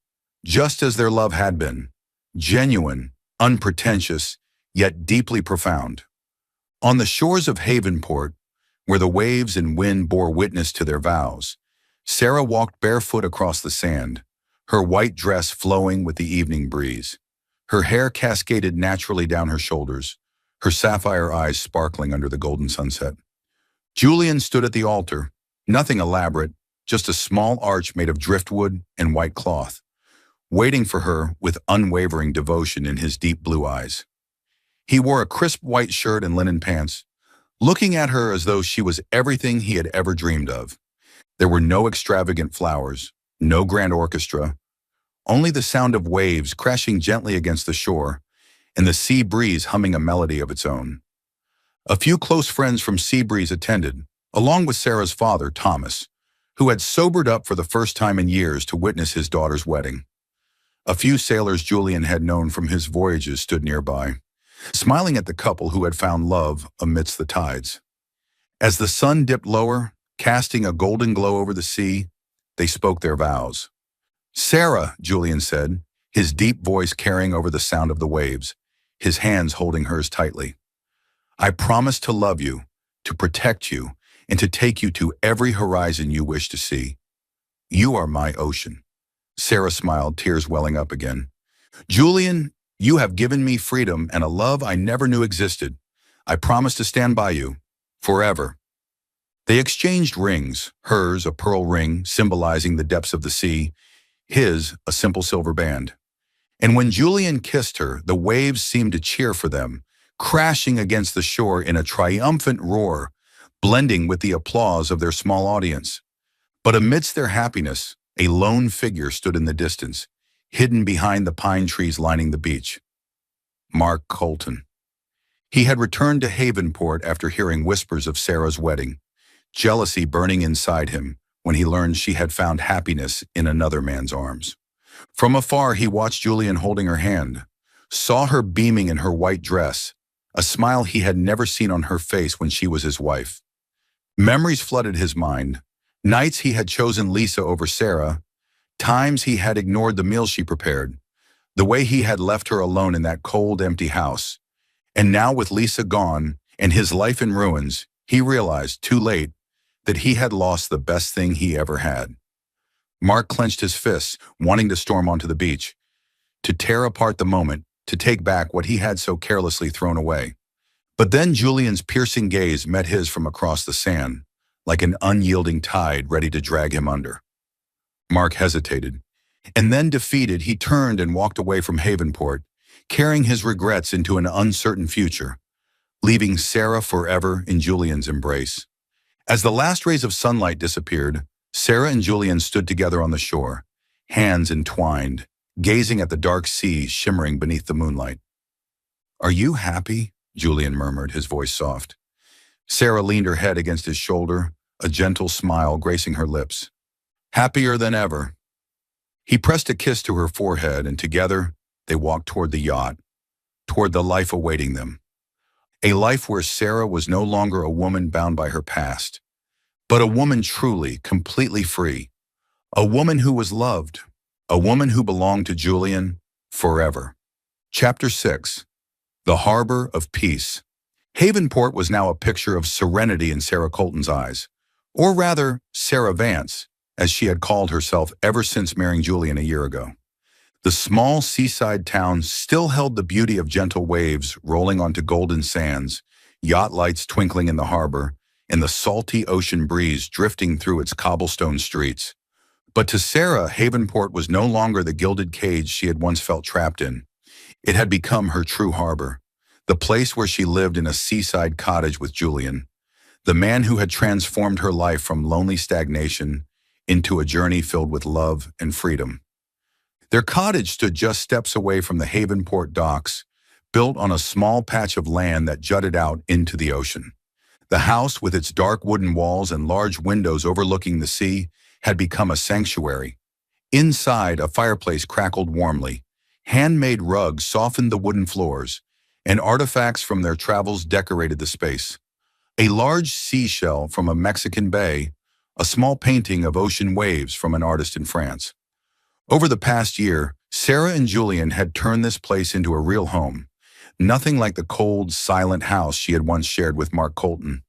just as their love had been, genuine, unpretentious, yet deeply profound. On the shores of Havenport, where the waves and wind bore witness to their vows, Sarah walked barefoot across the sand, her white dress flowing with the evening breeze. Her hair cascaded naturally down her shoulders, her sapphire eyes sparkling under the golden sunset. Julian stood at the altar, nothing elaborate, just a small arch made of driftwood and white cloth, waiting for her with unwavering devotion in his deep blue eyes. He wore a crisp white shirt and linen pants, looking at her as though she was everything he had ever dreamed of. There were no extravagant flowers, no grand orchestra, only the sound of waves crashing gently against the shore and the sea breeze humming a melody of its own. A few close friends from Seabreeze attended, along with Sarah's father, Thomas, who had sobered up for the first time in years to witness his daughter's wedding. A few sailors Julian had known from his voyages stood nearby, smiling at the couple who had found love amidst the tides. As the sun dipped lower, casting a golden glow over the sea, they spoke their vows. "Sarah," Julian said, his deep voice carrying over the sound of the waves, his hands holding hers tightly. "I promise to love you, to protect you, and to take you to every horizon you wish to see. You are my ocean." Sarah smiled, tears welling up again. "Julian, you have given me freedom and a love I never knew existed. I promise to stand by you, forever." They exchanged rings, hers a pearl ring symbolizing the depths of the sea, his a simple silver band. And when Julian kissed her, the waves seemed to cheer for them, crashing against the shore in a triumphant roar, blending with the applause of their small audience. But amidst their happiness, a lone figure stood in the distance, hidden behind the pine trees lining the beach. Mark Colton. He had returned to Havenport after hearing whispers of Sarah's wedding, jealousy burning inside him when he learned she had found happiness in another man's arms. From afar, he watched Julian holding her hand, saw her beaming in her white dress, a smile he had never seen on her face when she was his wife. Memories flooded his mind, nights he had chosen Lisa over Sarah, times he had ignored the meals she prepared, the way he had left her alone in that cold, empty house. And now, with Lisa gone and his life in ruins, he realized, too late, that he had lost the best thing he ever had. Mark clenched his fists, wanting to storm onto the beach, to tear apart the moment, to take back what he had so carelessly thrown away. But then Julian's piercing gaze met his from across the sand, like an unyielding tide ready to drag him under. Mark hesitated, And then defeated, he turned and walked away from Havenport, carrying his regrets into an uncertain future, leaving Sarah forever in Julian's embrace. As the last rays of sunlight disappeared, Sarah and Julian stood together on the shore, hands entwined, gazing at the dark sea shimmering beneath the moonlight. "Are you happy?" Julian murmured, his voice soft. Sarah leaned her head against his shoulder, a gentle smile gracing her lips. "Happier than ever." He pressed a kiss to her forehead, and together they walked toward the yacht, toward the life awaiting them. A life where Sarah was no longer a woman bound by her past, but a woman truly, completely free. A woman who was loved. A woman who belonged to Julian forever. Chapter 6. The Harbor of Peace. Havenport was now a picture of serenity in Sarah Colton's eyes, or rather, Sarah Vance, as she had called herself ever since marrying Julian a year ago. The small seaside town still held the beauty of gentle waves rolling onto golden sands, yacht lights twinkling in the harbor, and the salty ocean breeze drifting through its cobblestone streets. But to Sarah, Havenport was no longer the gilded cage she had once felt trapped in. It had become her true harbor, the place where she lived in a seaside cottage with Julian, the man who had transformed her life from lonely stagnation into a journey filled with love and freedom. Their cottage stood just steps away from the Havenport docks, built on a small patch of land that jutted out into the ocean. The house, with its dark wooden walls and large windows overlooking the sea, had become a sanctuary. Inside, a fireplace crackled warmly, handmade rugs softened the wooden floors, and artifacts from their travels decorated the space. A large seashell from a Mexican bay, a small painting of ocean waves from an artist in France. Over the past year, Sarah and Julian had turned this place into a real home, nothing like the cold, silent house she had once shared with Mark Colton.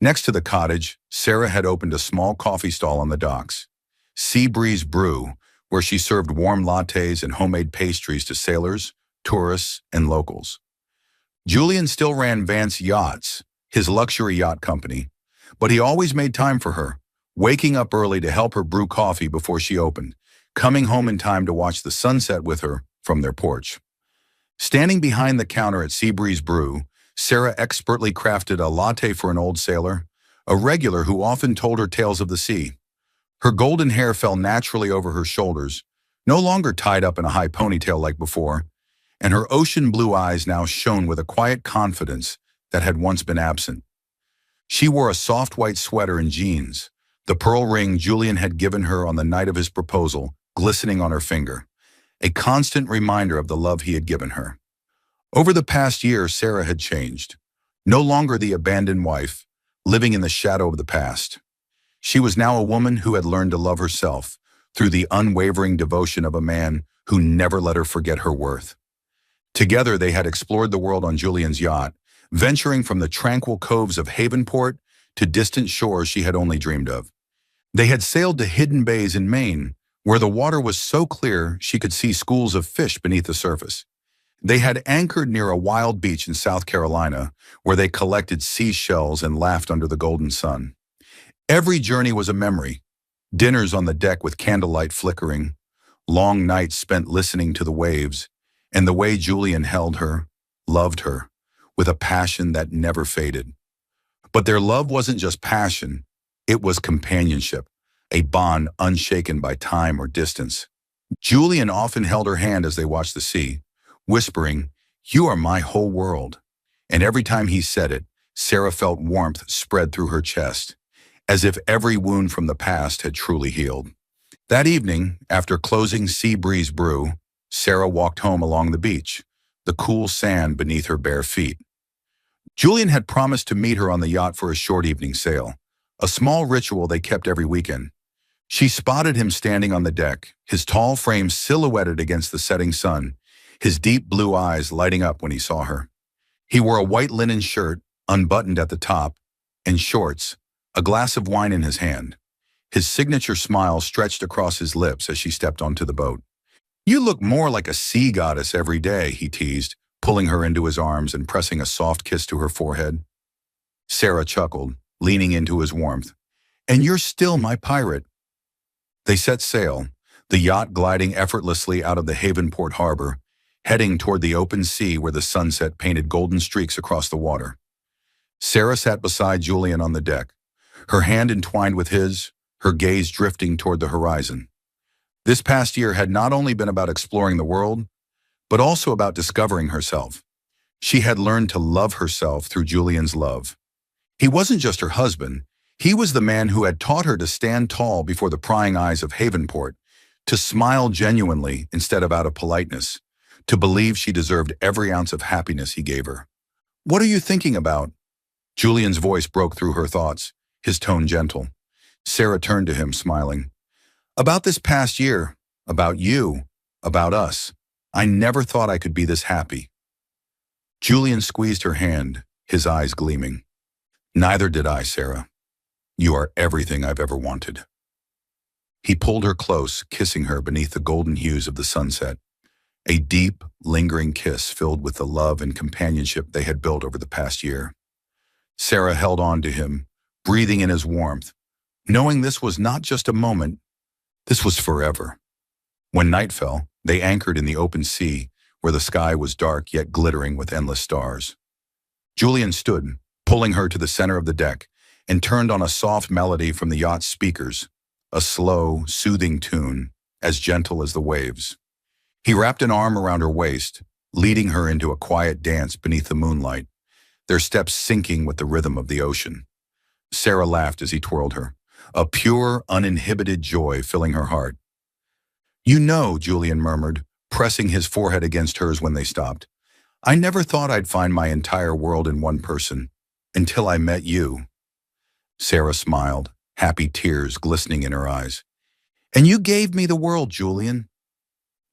Next to the cottage, Sarah had opened a small coffee stall on the docks, Sea Breeze Brew, where she served warm lattes and homemade pastries to sailors, tourists, and locals. Julian still ran Vance Yachts, his luxury yacht company, but he always made time for her, waking up early to help her brew coffee before she opened, coming home in time to watch the sunset with her from their porch. Standing behind the counter at Sea Breeze Brew, Sarah expertly crafted a latte for an old sailor, a regular who often told her tales of the sea. Her golden hair fell naturally over her shoulders, no longer tied up in a high ponytail like before, and her ocean blue eyes now shone with a quiet confidence that had once been absent. She wore a soft white sweater and jeans, the pearl ring Julian had given her on the night of his proposal glistening on her finger, a constant reminder of the love he had given her. Over the past year, Sarah had changed. No longer the abandoned wife, living in the shadow of the past. She was now a woman who had learned to love herself through the unwavering devotion of a man who never let her forget her worth. Together, they had explored the world on Julian's yacht, venturing from the tranquil coves of Havenport to distant shores she had only dreamed of. They had sailed to hidden bays in Maine, where the water was so clear she could see schools of fish beneath the surface. They had anchored near a wild beach in South Carolina, where they collected seashells and laughed under the golden sun. Every journey was a memory. Dinners on the deck with candlelight flickering, long nights spent listening to the waves, and the way Julian held her, loved her, with a passion that never faded. But their love wasn't just passion, it was companionship, a bond unshaken by time or distance. Julian often held her hand as they watched the sea, whispering, "You are my whole world." And every time he said it, Sarah felt warmth spread through her chest, as if every wound from the past had truly healed. That evening, after closing Sea Breeze Brew, Sarah walked home along the beach, the cool sand beneath her bare feet. Julian had promised to meet her on the yacht for a short evening sail, a small ritual they kept every weekend. She spotted him standing on the deck, his tall frame silhouetted against the setting sun, his deep blue eyes lighting up when he saw her. He wore a white linen shirt, unbuttoned at the top, and shorts, a glass of wine in his hand. His signature smile stretched across his lips as she stepped onto the boat. "You look more like a sea goddess every day," he teased, pulling her into his arms and pressing a soft kiss to her forehead. Sarah chuckled, leaning into his warmth. "And you're still my pirate." They set sail, the yacht gliding effortlessly out of the Havenport harbor, heading toward the open sea where the sunset painted golden streaks across the water. Sarah sat beside Julian on the deck, her hand entwined with his, her gaze drifting toward the horizon. This past year had not only been about exploring the world, but also about discovering herself. She had learned to love herself through Julian's love. He wasn't just her husband, he was the man who had taught her to stand tall before the prying eyes of Havenport, to smile genuinely instead of out of politeness, to believe she deserved every ounce of happiness he gave her. "What are you thinking about?" Julian's voice broke through her thoughts, his tone gentle. Sarah turned to him, smiling. "About this past year, about you, about us. I never thought I could be this happy." Julian squeezed her hand, his eyes gleaming. "Neither did I, Sarah. You are everything I've ever wanted." He pulled her close, kissing her beneath the golden hues of the sunset. A deep, lingering kiss filled with the love and companionship they had built over the past year. Sarah held on to him, breathing in his warmth, knowing this was not just a moment, this was forever. When night fell, they anchored in the open sea, where the sky was dark yet glittering with endless stars. Julian stood, pulling her to the center of the deck, and turned on a soft melody from the yacht's speakers, a slow, soothing tune, as gentle as the waves. He wrapped an arm around her waist, leading her into a quiet dance beneath the moonlight, their steps syncing with the rhythm of the ocean. Sarah laughed as he twirled her, a pure, uninhibited joy filling her heart. "You know," Julian murmured, pressing his forehead against hers when they stopped, "I never thought I'd find my entire world in one person, until I met you." Sarah smiled, happy tears glistening in her eyes. "And you gave me the world, Julian."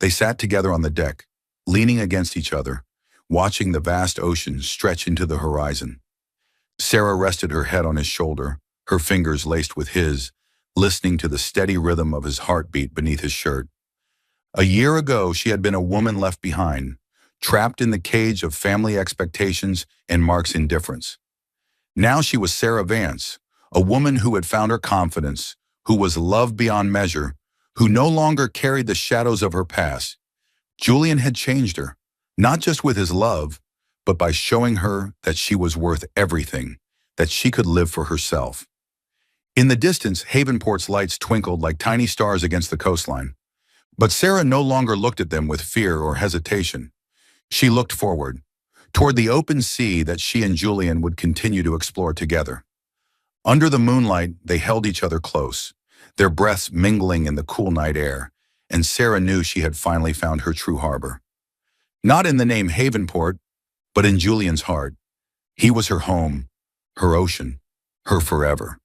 They sat together on the deck, leaning against each other, watching the vast ocean stretch into the horizon. Sarah rested her head on his shoulder, her fingers laced with his, listening to the steady rhythm of his heartbeat beneath his shirt. A year ago, she had been a woman left behind, trapped in the cage of family expectations and Mark's indifference. Now she was Sarah Vance, a woman who had found her confidence, who was loved beyond measure, who no longer carried the shadows of her past. Julian had changed her, not just with his love, but by showing her that she was worth everything, that she could live for herself. In the distance, Havenport's lights twinkled like tiny stars against the coastline. But Sarah no longer looked at them with fear or hesitation. She looked forward, toward the open sea that she and Julian would continue to explore together. Under the moonlight, they held each other close, their breaths mingling in the cool night air, and Sarah knew she had finally found her true harbor. Not in the name Havenport, but in Julian's heart. He was her home, her ocean, her forever.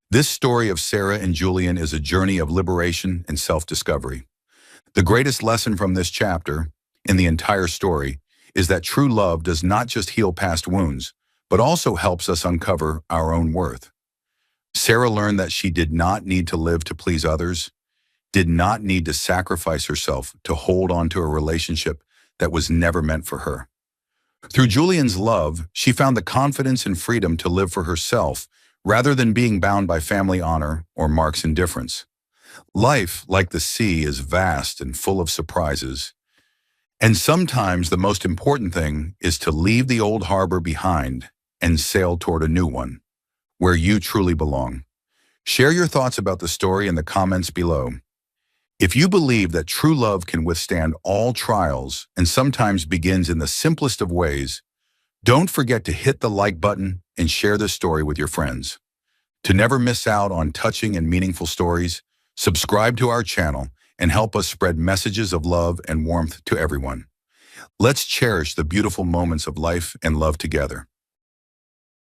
This story of Sarah and Julian is a journey of liberation and self-discovery. The greatest lesson from this chapter, in the entire story, is that true love does not just heal past wounds, but also helps us uncover our own worth. Sarah learned that she did not need to live to please others, did not need to sacrifice herself to hold on to a relationship that was never meant for her. Through Julian's love, she found the confidence and freedom to live for herself rather than being bound by family honor or Mark's indifference. Life, like the sea, is vast and full of surprises. And sometimes the most important thing is to leave the old harbor behind and sail toward a new one, where you truly belong. Share your thoughts about the story in the comments below. If you believe that true love can withstand all trials and sometimes begins in the simplest of ways, don't forget to hit the like button and share this story with your friends. To never miss out on touching and meaningful stories, subscribe to our channel and help us spread messages of love and warmth to everyone. Let's cherish the beautiful moments of life and love together.